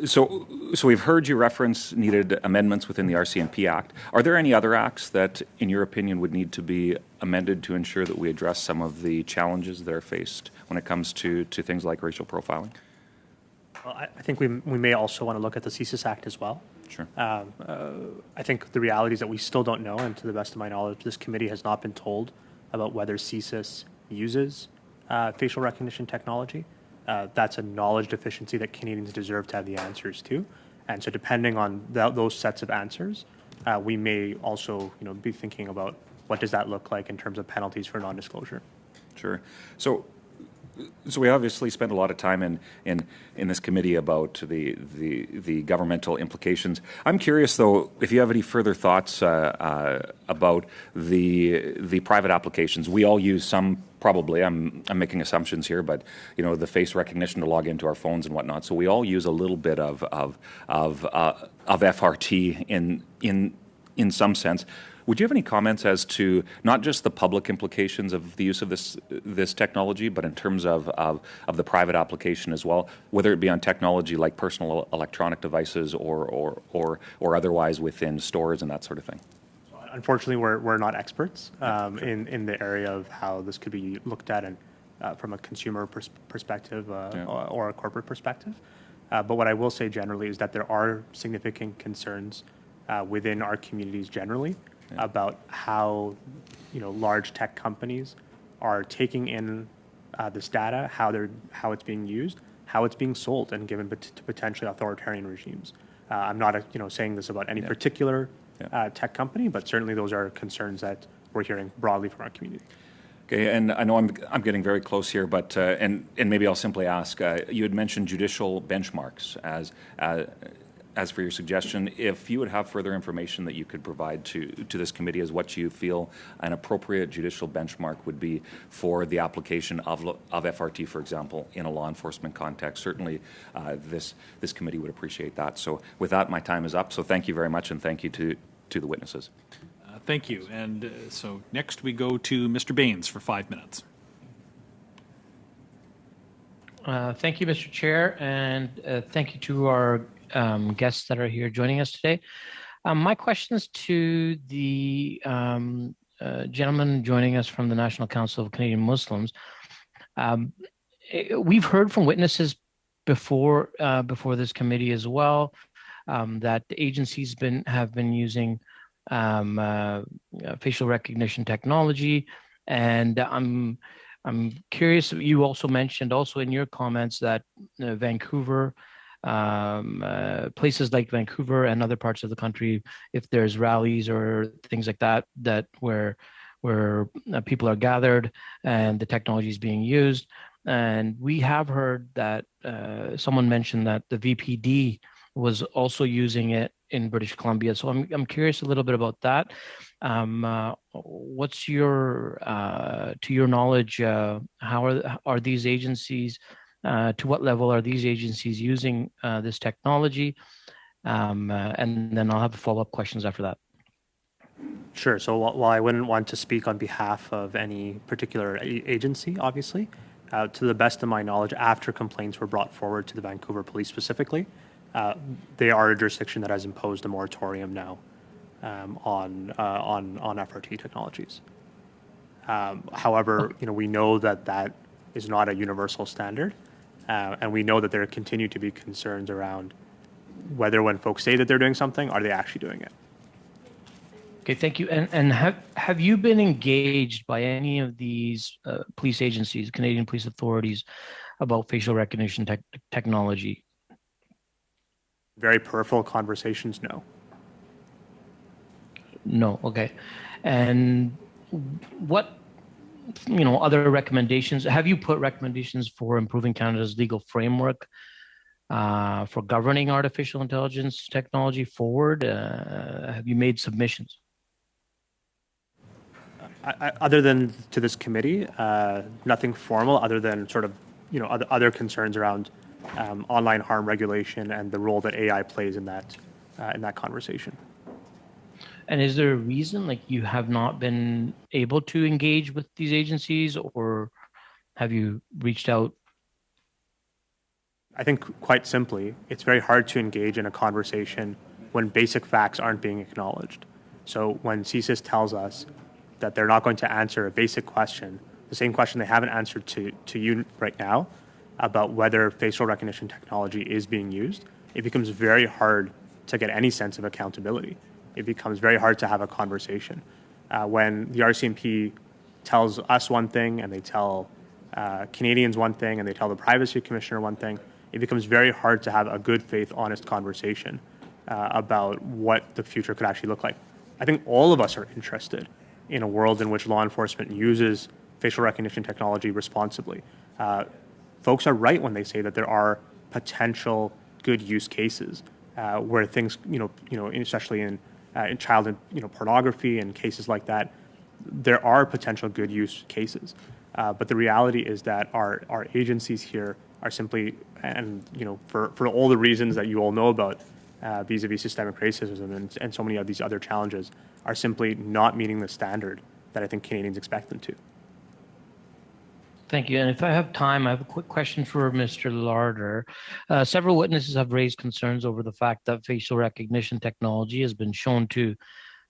So we've heard you reference needed amendments within the RCMP Act. Are there any other acts that, in your opinion, would need to be amended to ensure that we address some of the challenges that are faced when it comes to things like racial profiling? Well, I think we may also want to look at the CSIS Act as well. Sure. I think the reality is that we still don't know, and to the best of my knowledge, this committee has not been told about whether CSIS uses facial recognition technology. That's a knowledge deficiency that Canadians deserve to have the answers to. And so depending on those sets of answers, we may also be thinking about what does that look like in terms of penalties for non-disclosure. Sure. So we obviously spent a lot of time in this committee about the governmental implications. I'm curious, though, if you have any further thoughts about the private applications. We all use some, probably. I'm making assumptions here, but the face recognition to log into our phones and whatnot. So we all use a little bit of FRT in some sense. Would you have any comments as to not just the public implications of the use of this technology, but in terms of the private application as well, whether it be on technology like personal electronic devices or otherwise within stores and that sort of thing? Unfortunately, we're not experts in the area of how this could be looked at and from a consumer perspective or a corporate perspective. But what I will say generally is that there are significant concerns within our communities generally about how large tech companies are taking in this data, how it's being used, how it's being sold and given to potentially authoritarian regimes. I'm not saying this about any particular tech company, but certainly those are concerns that we're hearing broadly from our community. Okay, and I know I'm getting very close here, but and maybe I'll simply ask. You had mentioned judicial benchmarks as for your suggestion. If you would have further information that you could provide to this committee as what you feel an appropriate judicial benchmark would be for the application of FRT, for example, in a law enforcement context, certainly this committee would appreciate that. So with that, my time is up. So thank you very much, and thank you to the witnesses. Thank you. And so next we go to Mr. Baines for 5 minutes. Thank you, Mr. Chair, and thank you to our guests that are here joining us today. My question is to the gentleman joining us from the National Council of Canadian Muslims. We've heard from witnesses before this committee as well that the agencies have been using facial recognition technology, and I'm curious. You also mentioned in your comments that Vancouver. Places like Vancouver and other parts of the country, if there's rallies or things like that where people are gathered and the technology is being used. And we have heard that someone mentioned that the VPD was also using it in British Columbia. So I'm curious a little bit about that. What's your, to your knowledge, how are these agencies, to what level are these agencies using this technology? And then I'll have follow-up questions after that. Sure. So while I wouldn't want to speak on behalf of any particular agency, obviously, to the best of my knowledge, after complaints were brought forward to the Vancouver Police specifically, they are a jurisdiction that has imposed a moratorium now on FRT technologies. However, we know that is not a universal standard, and we know that there continue to be concerns around whether when folks say that they're doing something, are they actually doing it? Okay, thank you. And have you been engaged by any of these police agencies, Canadian police authorities, about facial recognition technology? Very peripheral conversations, no. No, okay. And what, other recommendations? Have you put recommendations for improving Canada's legal framework for governing artificial intelligence technology forward? Have you made submissions? Other than to this committee, nothing formal other than sort of, other concerns around online harm regulation and the role that AI plays in that conversation. And is there a reason, like, you have not been able to engage with these agencies, or have you reached out? I think quite simply, it's very hard to engage in a conversation when basic facts aren't being acknowledged. So when CSIS tells us that they're not going to answer a basic question, the same question they haven't answered to you right now about whether facial recognition technology is being used, it becomes very hard to get any sense of accountability. It becomes very hard to have a conversation. When the RCMP tells us one thing and they tell Canadians one thing and they tell the Privacy Commissioner one thing, it becomes very hard to have a good faith, honest conversation about what the future could actually look like. I think all of us are interested in a world in which law enforcement uses facial recognition technology responsibly. Folks are right when they say that there are potential good use cases where things, especially in child pornography and cases like that, there are potential good use cases. But the reality is that our agencies here are simply, and for all the reasons that you all know about, vis-a-vis systemic racism and so many of these other challenges, are simply not meeting the standard that I think Canadians expect them to. Thank you. And if I have time, I have a quick question for Mr. Larder. Several witnesses have raised concerns over the fact that facial recognition technology has been shown to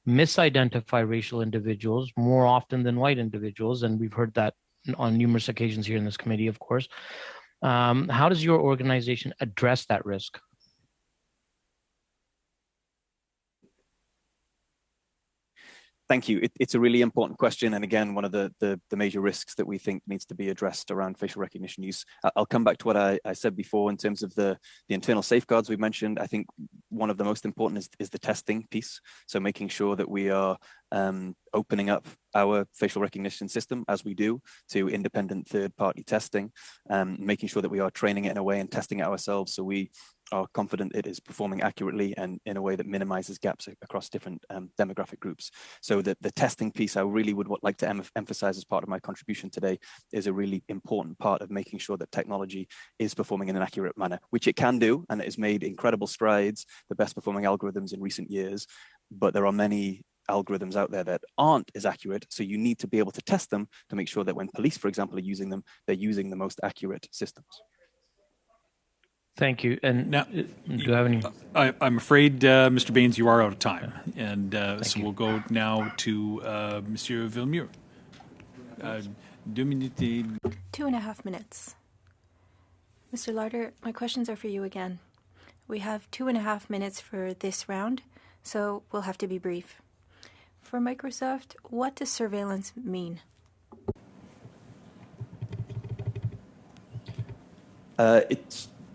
misidentify racial individuals more often than white individuals, and we've heard that on numerous occasions here in this committee, of course. How does your organization address that risk? Thank you. It's a really important question. And again, one of the major risks that we think needs to be addressed around facial recognition use. I'll come back to what I said before in terms of the internal safeguards we mentioned. I think one of the most important is the testing piece. So making sure that we are opening up our facial recognition system as we do to independent third-party testing, making sure that we are training it in a way and testing it ourselves so we are confident it is performing accurately and in a way that minimizes gaps across different demographic groups. So that the testing piece I really would like to emphasize as part of my contribution today is a really important part of making sure that technology is performing in an accurate manner, which it can do, and it has made incredible strides, the best performing algorithms in recent years, but there are many algorithms out there that aren't as accurate, so you need to be able to test them to make sure that when police, for example, are using them, they're using the most accurate systems. Thank you. And now, do you have any? I'm afraid, Mr. Baines, you are out of time. And so we'll go now to Monsieur Villemure. 2 minutes. 2.5 minutes. Mr. Larder, my questions are for you again. We have 2.5 minutes for this round, so we'll have to be brief. For Microsoft, what does surveillance mean?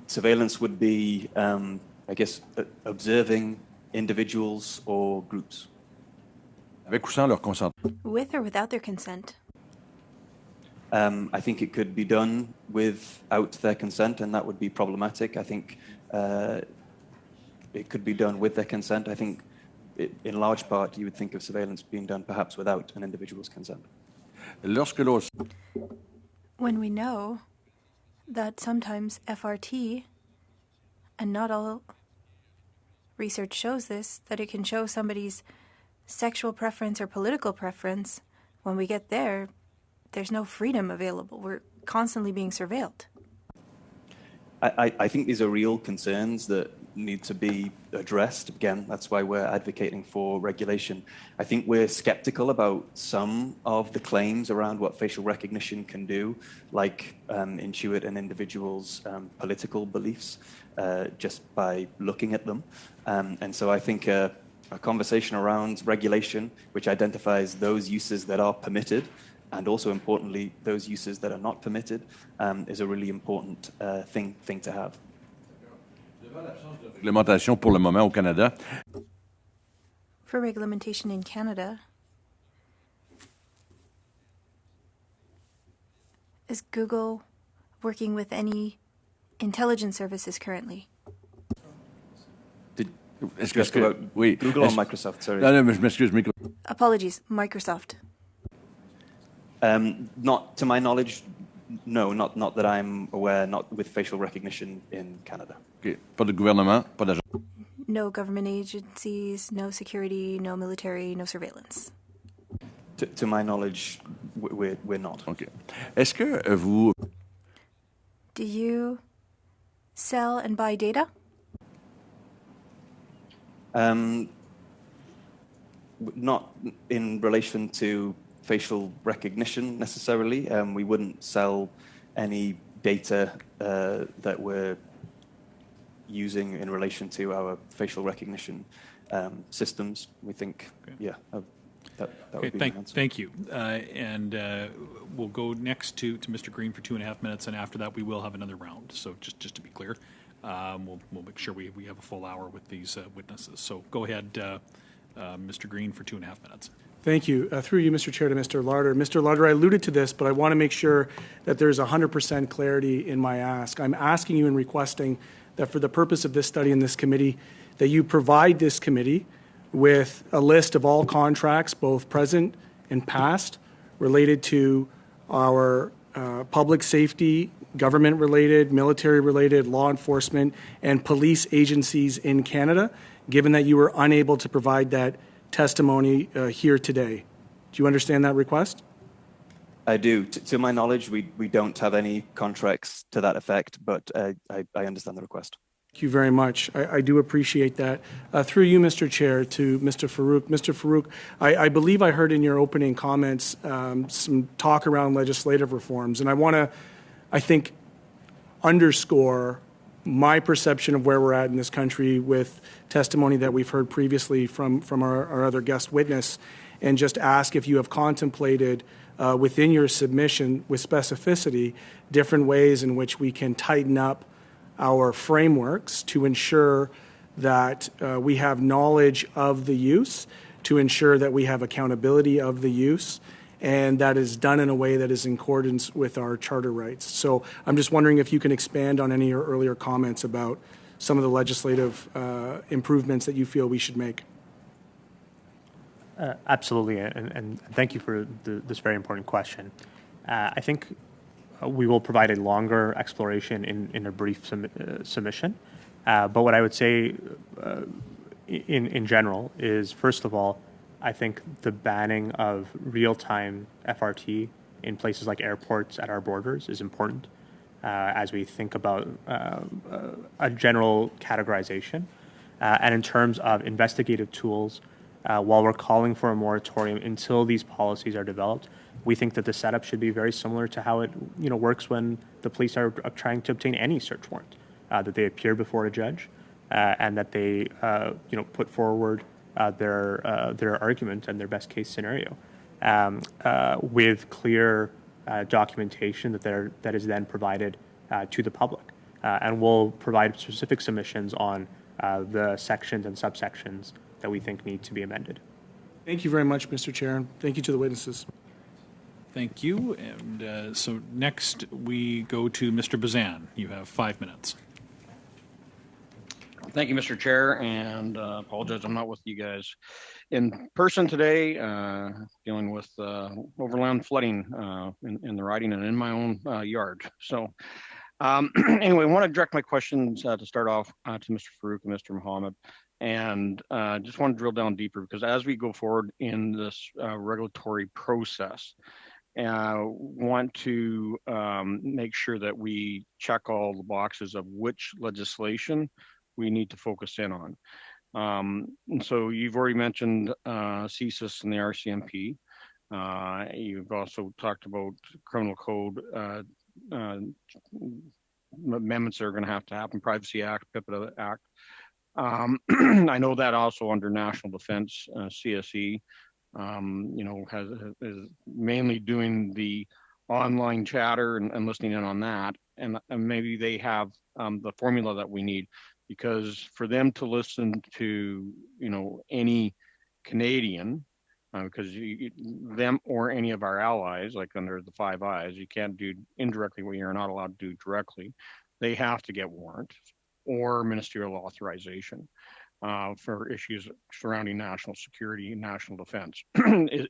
Surveillance would be, I guess, observing individuals or groups. Avec ou sans leur consentement? With or without their consent? I think it could be done without their consent, and that would be problematic. I think it could be done with their consent. I think in large part you would think of surveillance being done perhaps without an individual's consent. When we know that sometimes FRT, and not all research shows this, that it can show somebody's sexual preference or political preference, when we get there, there's no freedom available. We're constantly being surveilled. I think these are real concerns that need to be addressed. Again, that's why we're advocating for regulation. I think we're skeptical about some of the claims around what facial recognition can do, like intuit an individual's political beliefs just by looking at them. And so I think a conversation around regulation, which identifies those uses that are permitted, and also importantly, those uses that are not permitted, is a really important thing to have. Réglementation pour le moment au Canada. For reglementation in Canada, is Google working with any intelligence services currently? Est-ce que oui. Google or Microsoft, sorry. Non, mais je m'excuse. Apologies, Microsoft. Not to my knowledge, no, not that I'm aware, not with facial recognition in Canada. Okay. Pas de gouvernement, pas d'agent. No government agencies, no security, no military, no surveillance. To my knowledge, we're not. Okay. Est-ce que vous... Do you sell and buy data? Not in relation to facial recognition necessarily. We wouldn't sell any data that we're using in relation to our facial recognition systems. We think, that would be my answer. Thank you. And we'll go next to Mr. Green for 2.5 minutes, and after that we will have another round. So just to be clear, we'll make sure we have a full hour with these witnesses. So go ahead, Mr. Green, for 2.5 minutes. Thank you. Through you, Mr. Chair, to Mr. Larder. Mr. Larder, I alluded to this, but I want to make sure that there's 100% clarity in my ask. I'm asking you and requesting that for the purpose of this study in this committee, that you provide this committee with a list of all contracts, both present and past, related to our public safety, government-related, military-related, law enforcement, and police agencies in Canada, given that you were unable to provide that testimony here today. Do you understand that request? I do. To my knowledge, we don't have any contracts to that effect, but I understand the request. Thank you very much. I do appreciate that. Through you, Mr. Chair, to Mr. Farouk. Mr. Farouk, I believe I heard in your opening comments some talk around legislative reforms, and I want to, I think, underscore my perception of where we're at in this country with testimony that we've heard previously from our other guest witness, and just ask if you have contemplated within your submission with specificity different ways in which we can tighten up our frameworks to ensure that we have knowledge of the use, to ensure that we have accountability of the use, and that is done in a way that is in accordance with our charter rights. So I'm just wondering if you can expand on any of your earlier comments about some of the legislative improvements that you feel we should make. Absolutely, and thank you for this very important question. I think we will provide a longer exploration in a brief submission. But what I would say in general is, first of all, I think the banning of real-time FRT in places like airports at our borders is important as we think about a general categorization. And in terms of investigative tools, while we're calling for a moratorium until these policies are developed, we think that the setup should be very similar to how it works when the police are trying to obtain any search warrant, that they appear before a judge and that they put forward their argument and their best case scenario with clear documentation that is then provided to the public. And we'll provide specific submissions on the sections and subsections that we think need to be amended. Thank you very much, Mr. Chair. Thank you to the witnesses. Thank you. And so next we go to Mr. Bazan. You have 5 minutes. Thank you, Mr. Chair, and apologize I'm not with you guys in person today, dealing with overland flooding in the riding and in my own yard. So anyway, I want to direct my questions to start off to Mr. Farouk and Mr. Mohammed, and just want to drill down deeper because as we go forward in this regulatory process, want to make sure that we check all the boxes of which legislation we need to focus in on. And so you've already mentioned CSIS and the RCMP. You've also talked about criminal code amendments that are going to have to happen, Privacy Act, PIPEDA Act. I know that also under National Defense, CSE, is mainly doing the online chatter and listening in on that. And maybe they have the formula that we need, because for them to listen to, any Canadian, because them or any of our allies, like under the Five Eyes, you can't do indirectly what you're not allowed to do directly. They have to get warrant or ministerial authorization for issues surrounding national security and national defense.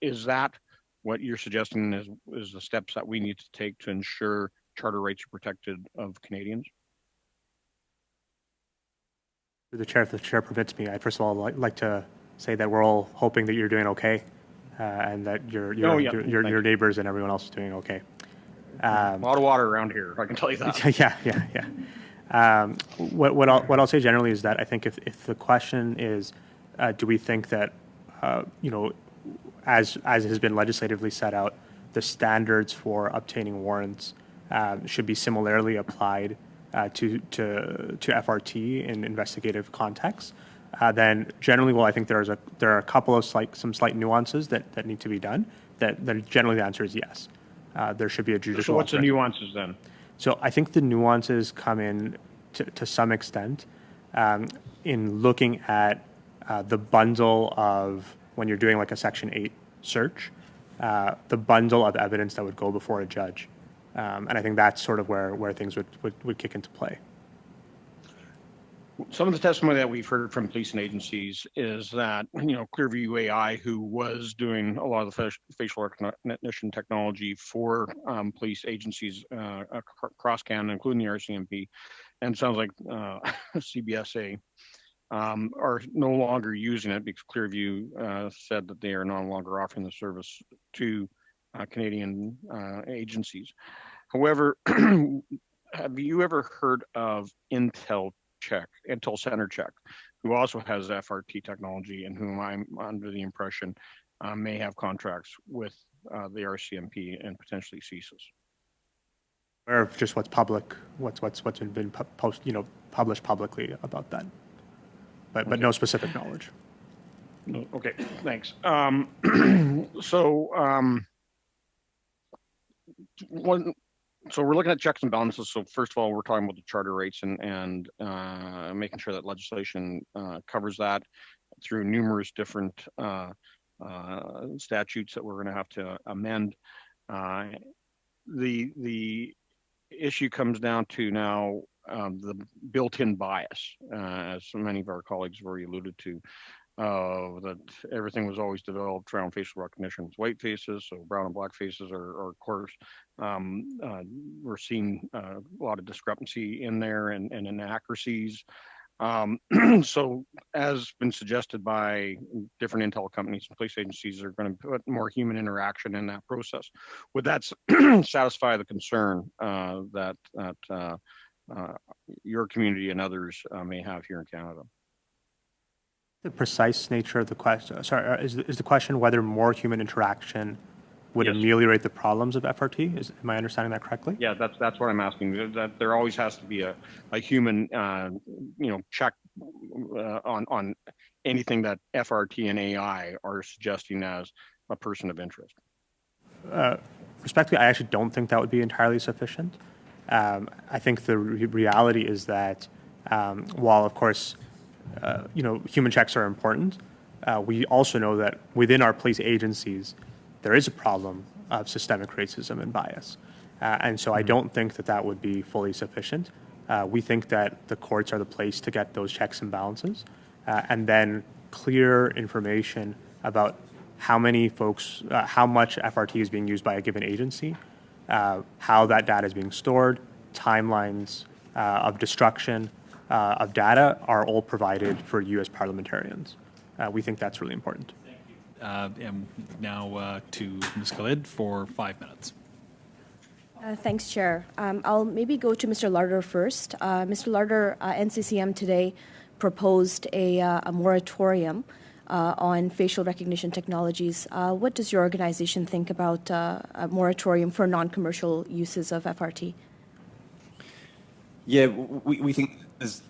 Is that what you're suggesting is the steps that we need to take to ensure charter rights are protected of Canadians? Through the chair, if the chair permits me, I'd first of all like to say that we're all hoping that you're doing okay, and that your neighbors and everyone else is doing okay. A lot of water around here, I can tell you that. Yeah. What I'll say generally is that I think if the question is, do we think that, as has been legislatively set out, the standards for obtaining warrants should be similarly applied to FRT in investigative contexts, then generally, I think there are a couple of some slight nuances that need to be done. That generally the answer is yes. There should be a judicial. So what's the nuances then? So I think the nuances come in to some extent in looking at the bundle of, when you're doing like a Section 8 search, the bundle of evidence that would go before a judge. And I think that's sort of where things would kick into play. Some of the testimony that we've heard from police and agencies is that, Clearview AI, who was doing a lot of the facial recognition technology for police agencies across Canada, including the RCMP, and sounds like CBSA, are no longer using it because Clearview said that they are no longer offering the service to Canadian agencies. However, have you ever heard of Intel Center Check, who also has FRT technology and whom I'm under the impression may have contracts with the RCMP and potentially CSIS? Or just what's public, what's been published publicly about that, but no specific knowledge. No, okay, thanks. So we're looking at checks and balances. So first of all, we're talking about the charter rates and making sure that legislation covers that through numerous different statutes that we're going to have to amend. The issue comes down to now the built-in bias, as so many of our colleagues have already alluded to. That everything was always developed around facial recognition with white faces, so brown and black faces are of course, we're seeing a lot of discrepancy in there and inaccuracies. So as been suggested by different intel companies and police agencies, are going to put more human interaction in that process. Would that satisfy the concern that your community and others may have here in Canada? The precise nature of the question, is the question whether more human interaction would ameliorate the problems of FRT? Am I understanding that correctly? Yeah, that's what I'm asking. That there always has to be a human, check on anything that FRT and AI are suggesting as a person of interest. Respectfully, I actually don't think that would be entirely sufficient. I think the reality is that while, of course, human checks are important, we also know that within our police agencies, there is a problem of systemic racism and bias. And so I don't think that would be fully sufficient. We think that the courts are the place to get those checks and balances, and then clear information about how many folks, how much FRT is being used by a given agency, how that data is being stored, timelines of destruction of data are all provided for you as parliamentarians. We think that's really important. And now to Ms. Khalid for 5 minutes. Thanks, Chair. I'll maybe go to Mr. Larder first. Mr. Larder, NCCM today proposed a moratorium on facial recognition technologies. What does your organization think about a moratorium for non-commercial uses of FRT? Yeah, we think there's,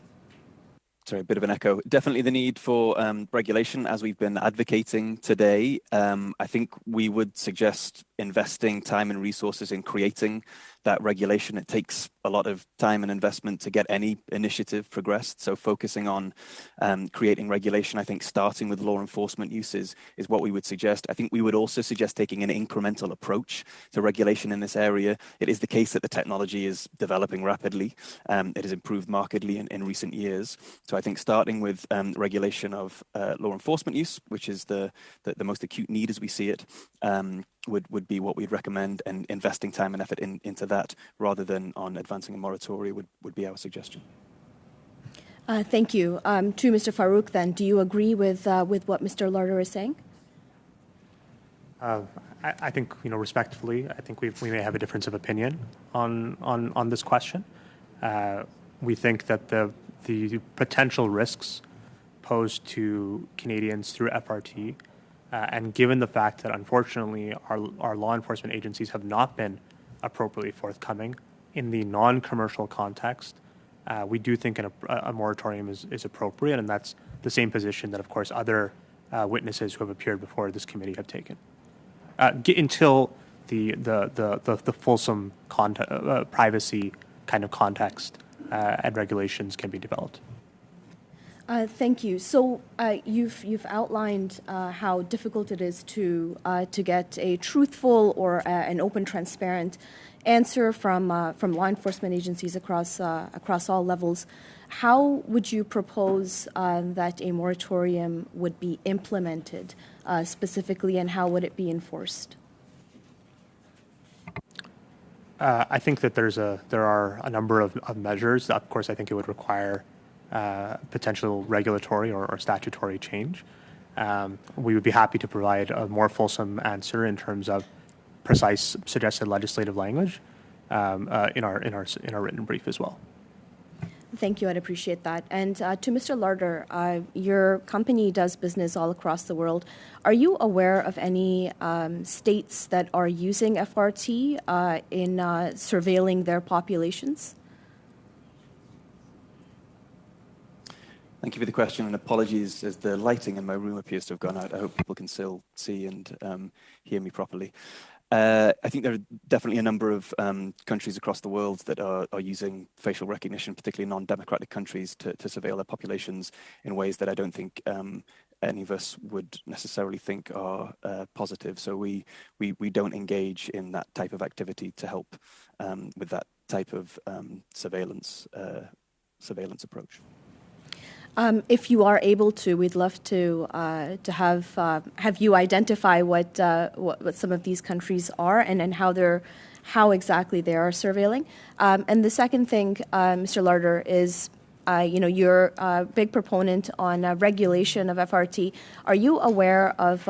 sorry, a bit of an echo. Definitely the need for regulation, as we've been advocating today. I think we would suggest investing time and resources in creating that regulation. It takes a lot of time and investment to get any initiative progressed. So focusing on creating regulation, I think starting with law enforcement uses is what we would suggest. I think we would also suggest taking an incremental approach to regulation in this area. It is the case that the technology is developing rapidly. It has improved markedly in recent years. So I think starting with regulation of law enforcement use, which is the most acute need as we see it, would be what we'd recommend, and investing time and effort into that rather than on advancing a moratorium would be our suggestion. Thank you. To Mr. Farouk, then, do you agree with what Mr. Larder is saying? I think, respectfully, I think we may have a difference of opinion on this question. We think that the potential risks posed to Canadians through FRT, and given the fact that unfortunately our law enforcement agencies have not been appropriately forthcoming in the non-commercial context, we do think a moratorium is appropriate, and that's the same position that, of course, other witnesses who have appeared before this committee have taken. Until the fulsome privacy kind of context and regulations can be developed. Thank you. So you've outlined how difficult it is to get a truthful or an open, transparent answer from law enforcement agencies across all levels. How would you propose that a moratorium would be implemented specifically, and how would it be enforced? I think that there are a number of measures. Of course, I think it would require potential regulatory or statutory change. We would be happy to provide a more fulsome answer in terms of precise suggested legislative language in our written brief as well. Thank you. I'd appreciate that. And to Mr. Larder, your company does business all across the world. Are you aware of any states that are using FRT in surveilling their populations? Thank you for the question, and apologies as the lighting in my room appears to have gone out. I hope people can still see and hear me properly. I think there are definitely a number of countries across the world that are using facial recognition, particularly non-democratic countries, to surveil their populations in ways that I don't think any of us would necessarily think are positive. So we don't engage in that type of activity to help with that type of surveillance approach. If you are able to, we'd love to have you identify what some of these countries are and how exactly they are surveilling. And the second thing, Mr. Larder, is you're a big proponent on regulation of FRT. Are you aware of,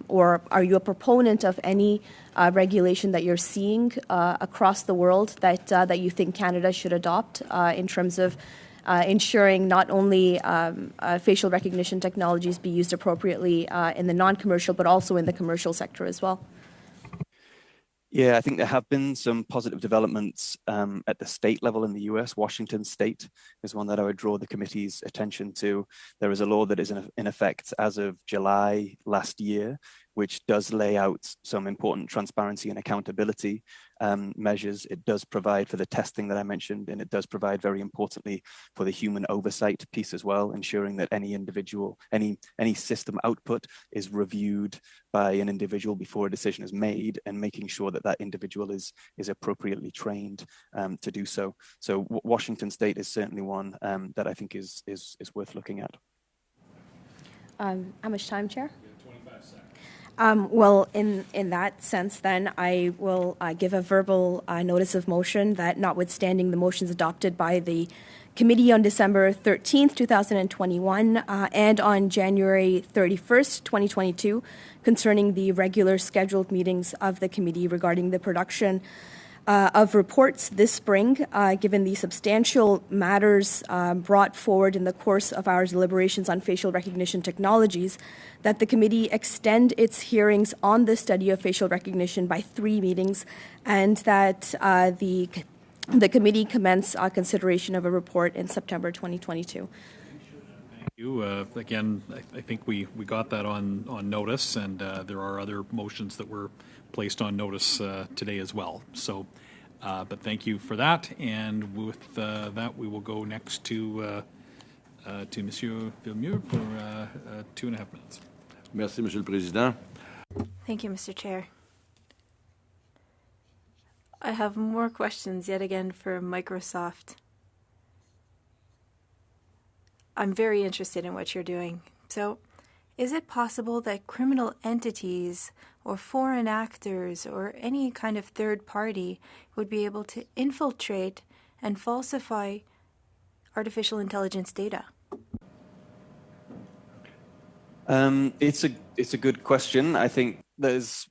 or are you a proponent of any regulation that you're seeing across the world that you think Canada should adopt in terms of ensuring not only facial recognition technologies be used appropriately in the non-commercial, but also in the commercial sector as well? Yeah, I think there have been some positive developments at the state level in the US. Washington State is one that I would draw the committee's attention to. There is a law that is in effect as of July last year which does lay out some important transparency and accountability measures. It does provide for the testing that I mentioned, and it does provide, very importantly, for the human oversight piece as well, ensuring that any individual, any system output is reviewed by an individual before a decision is made, and making sure that that individual is appropriately trained to do so. So Washington State is certainly one that I think is worth looking at. How much time, Chair? 25 seconds. Well, in that sense, then, I will give a verbal notice of motion that, notwithstanding the motions adopted by the committee on December 13th, 2021, and on January 31st, 2022, concerning the regular scheduled meetings of the committee regarding the production of reports this spring, given the substantial matters brought forward in the course of our deliberations on facial recognition technologies, that the committee extend its hearings on the study of facial recognition by 3 meetings, and that the committee commence consideration of a report in September 2022. Thank you. Again, I think we got that on notice, and there are other motions that were placed on notice today as well. So, but thank you for that. And with that, we will go next to Monsieur Villemur for 2.5 minutes. Merci, Monsieur le Président. Thank you, Mr. Chair. I have more questions yet again for Microsoft. I'm very interested in what you're doing. So, is it possible that criminal entities or foreign actors or any kind of third party would be able to infiltrate and falsify artificial intelligence data? It's a good question. I think there's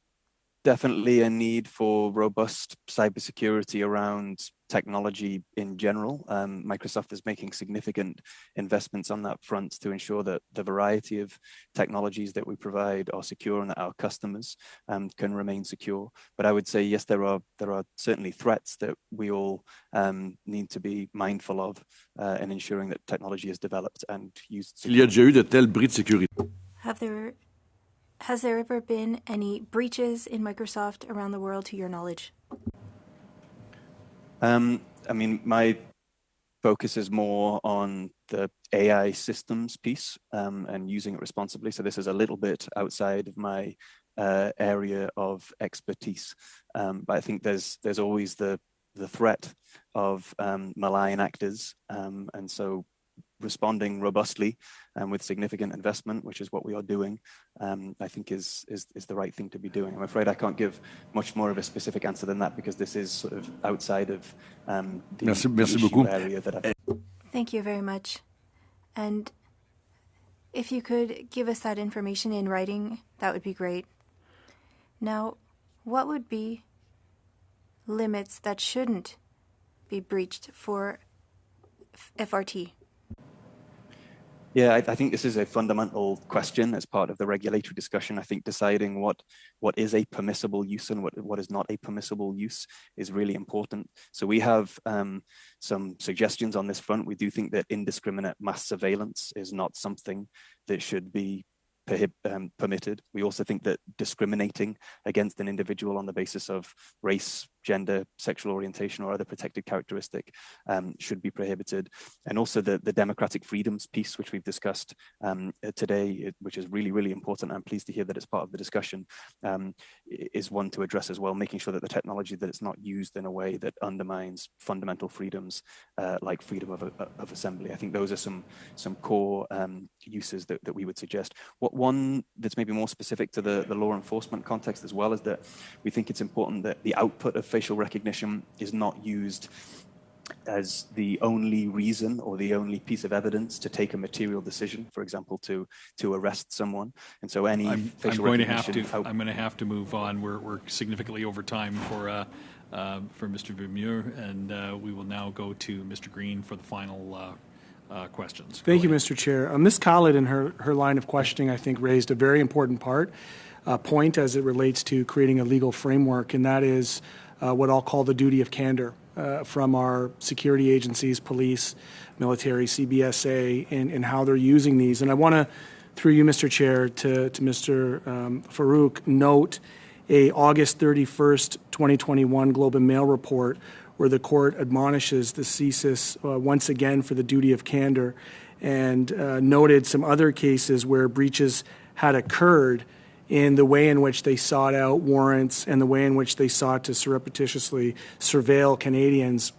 definitely a need for robust cybersecurity around technology in general. Microsoft is making significant investments on that front to ensure that the variety of technologies that we provide are secure and that our customers can remain secure. But I would say, yes, there are certainly threats that we all need to be mindful of in ensuring that technology is developed and used securely. Il y a déjà eu de tels bris de sécurité. Has there ever been any breaches in Microsoft around the world, to your knowledge? I mean, my focus is more on the AI systems piece and using it responsibly. So this is a little bit outside of my area of expertise. But I think there's always the threat of malign actors, and so responding robustly and with significant investment, which is what we are doing, I think is the right thing to be doing. I'm afraid I can't give much more of a specific answer than that, because this is sort of outside of the issue area that I... Thank you very much. And if you could give us that information in writing, that would be great. Now, what would be limits that shouldn't be breached for FRT? Yeah, I think this is a fundamental question as part of the regulatory discussion. I think deciding what is a permissible use and what is not a permissible use is really important. So we have some suggestions on this front. We do think that indiscriminate mass surveillance is not something that should be permitted. We also think that discriminating against an individual on the basis of race, gender, sexual orientation, or other protected characteristic should be prohibited. And also the democratic freedoms piece, which we've discussed today, which is really, really important. I'm pleased to hear that it's part of the discussion, is one to address as well, making sure that the technology, that it's not used in a way that undermines fundamental freedoms like freedom of assembly. I think those are some core uses that we would suggest. One that's maybe more specific to the law enforcement context as well is that we think it's important that the output of facial recognition is not used as the only reason or the only piece of evidence to take a material decision, for example, to arrest someone. And so any facial recognition... I'm going to have to move on. We're significantly over time for Mr. Villemur, and we will now go to Mr. Green for the final questions. Thank you, Mr. Chair. Ms. Khalid, in her line of questioning, I think raised a very important point as it relates to creating a legal framework, and that is what I'll call the duty of candor from our security agencies, police, military, CBSA, and how they're using these. And I want to through you, Mr. Chair, to Mr. Farouk, note a August 31st, 2021 Globe and Mail report where the court admonishes the CSIS once again for the duty of candor and noted some other cases where breaches had occurred in the way in which they sought out warrants and the way in which they sought to surreptitiously surveil Canadians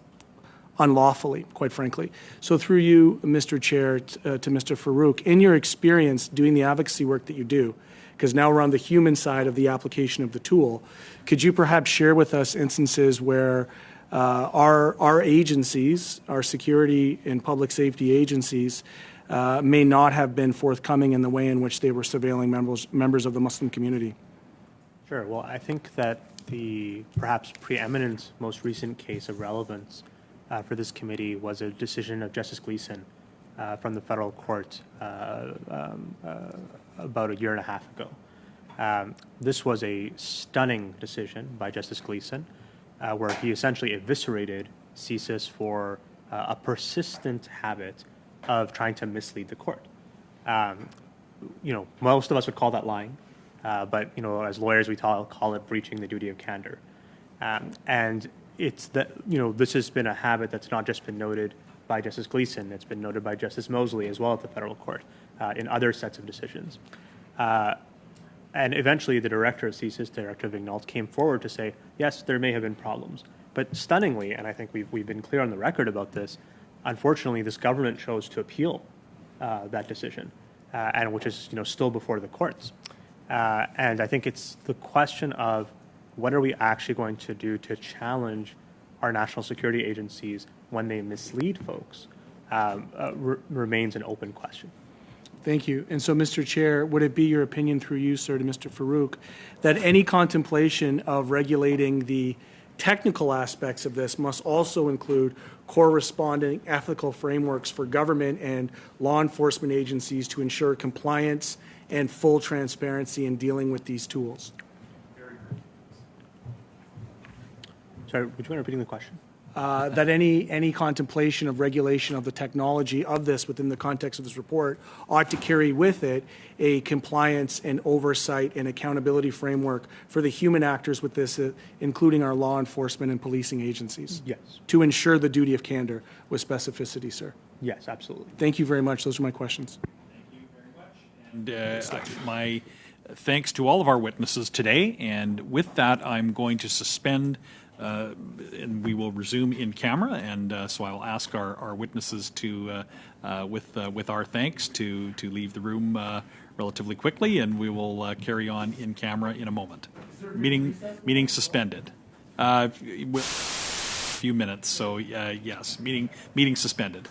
unlawfully, quite frankly. So through you, Mr. Chair, to Mr. Farouk, in your experience doing the advocacy work that you do, because now we're on the human side of the application of the tool, could you perhaps share with us instances where our agencies, our security and public safety agencies, may not have been forthcoming in the way in which they were surveilling members of the Muslim community? Sure. Well, I think that the perhaps preeminent most recent case of relevance for this committee was a decision of Justice Gleeson from the federal court about a year and a half ago. This was a stunning decision by Justice Gleeson where he essentially eviscerated CSIS for a persistent habit of trying to mislead the court. Most of us would call that lying, but as lawyers we call it breaching the duty of candor. And it's that this has been a habit that's not just been noted by Justice Gleeson; it's been noted by Justice Mosley as well at the federal court in other sets of decisions. And eventually, the director of CSIS, Director Vignault, came forward to say, yes, there may have been problems, but stunningly, and I think we've been clear on the record about this. Unfortunately, this government chose to appeal that decision, and which is still before the courts. And I think it's the question of what are we actually going to do to challenge our national security agencies when they mislead folks remains an open question. Thank you. And so, Mr. Chair, would it be your opinion through you, sir, to Mr. Farouk, that any contemplation of regulating the technical aspects of this must also include corresponding ethical frameworks for government and law enforcement agencies to ensure compliance and full transparency in dealing with these tools? Sorry, would you mind repeating the question? That any contemplation of regulation of the technology of this within the context of this report ought to carry with it a compliance and oversight and accountability framework for the human actors with this, including our law enforcement and policing agencies. Yes. To ensure the duty of candor with specificity, sir. Yes, absolutely. Thank you very much. Those are my questions. Thank you very much. And my thanks to all of our witnesses today. And with that, I'm going to suspend and we will resume in camera, and so I'll ask our witnesses to, with our thanks, to leave the room relatively quickly, and we will carry on in camera in a moment. Meeting suspended. A few minutes. So yes, meeting suspended.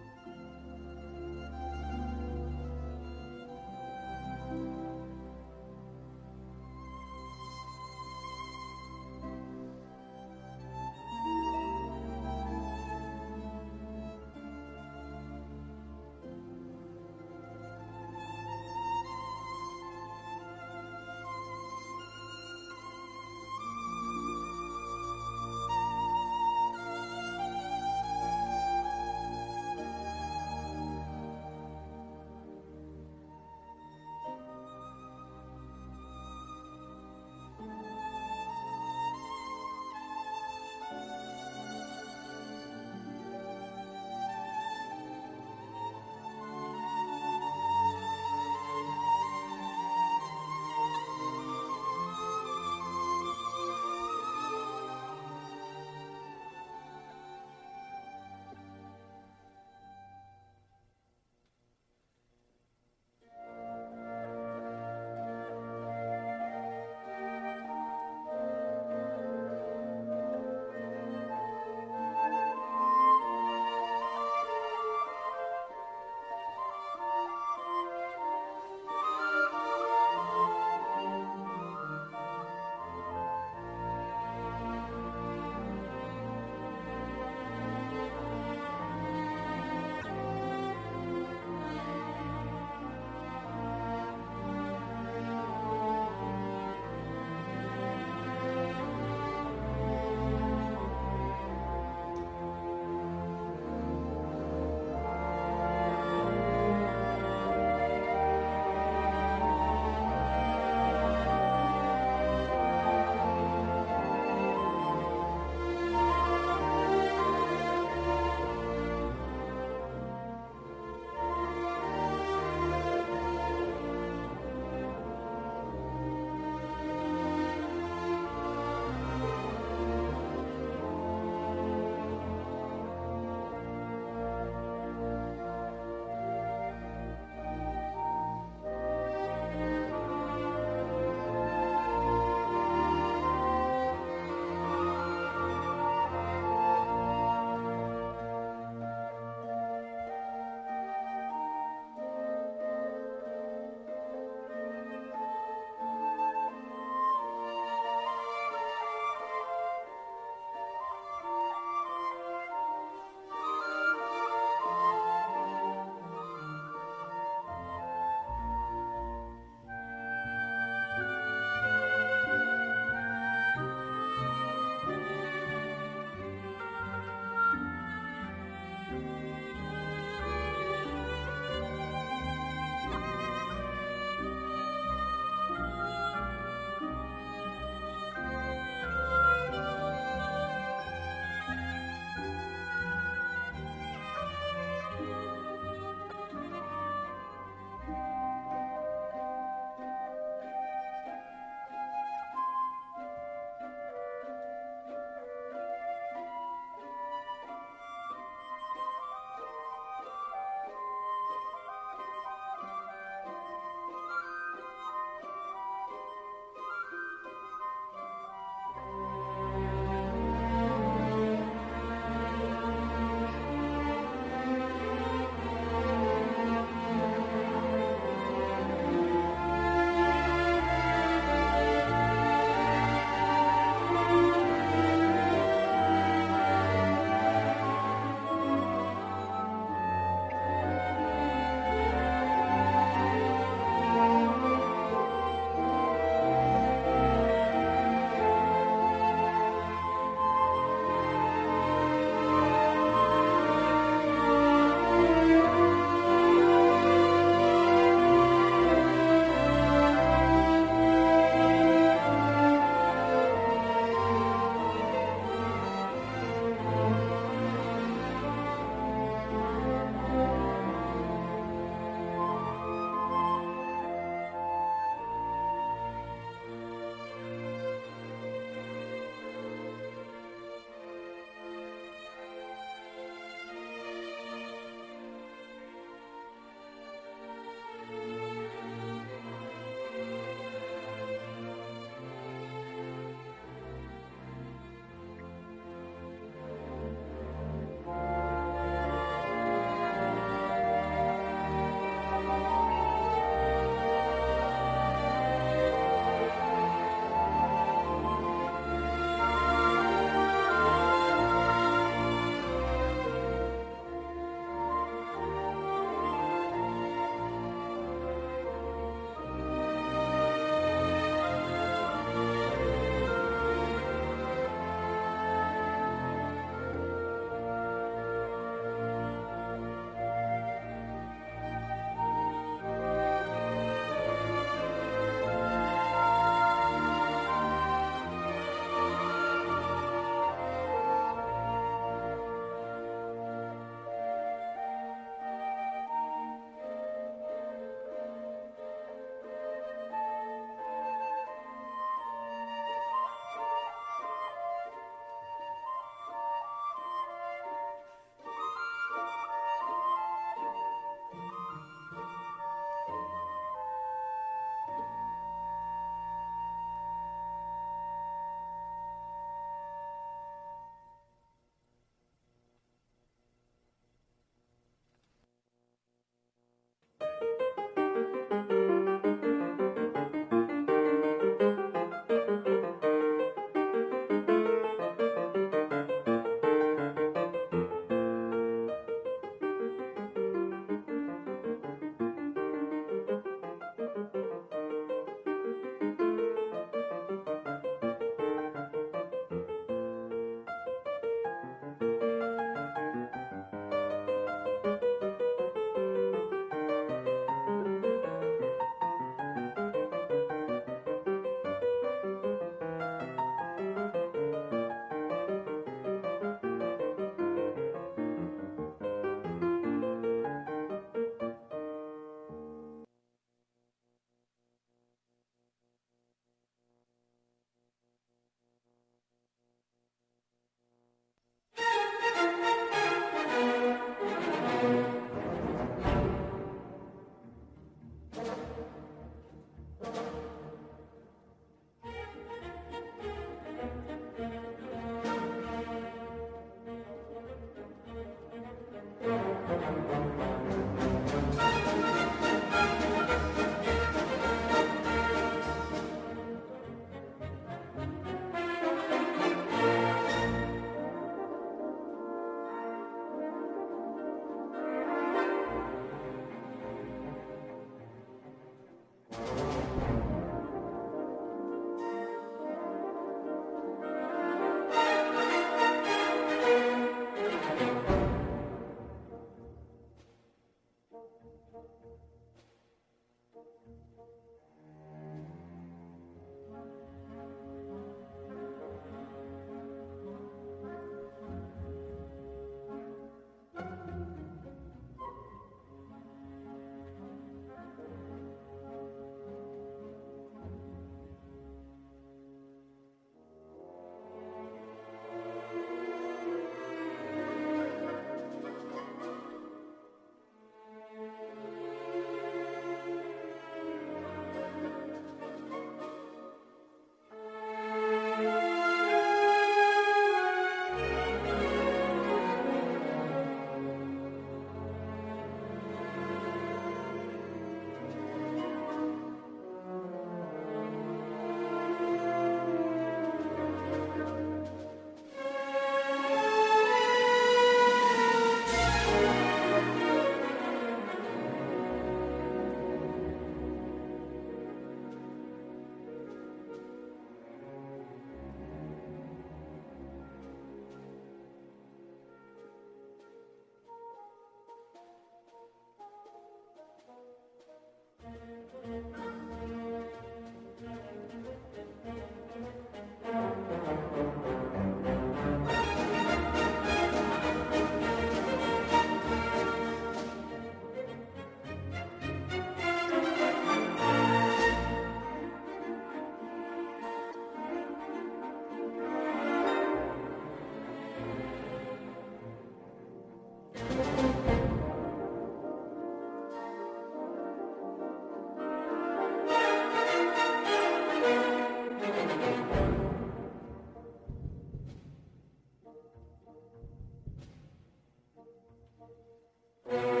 you.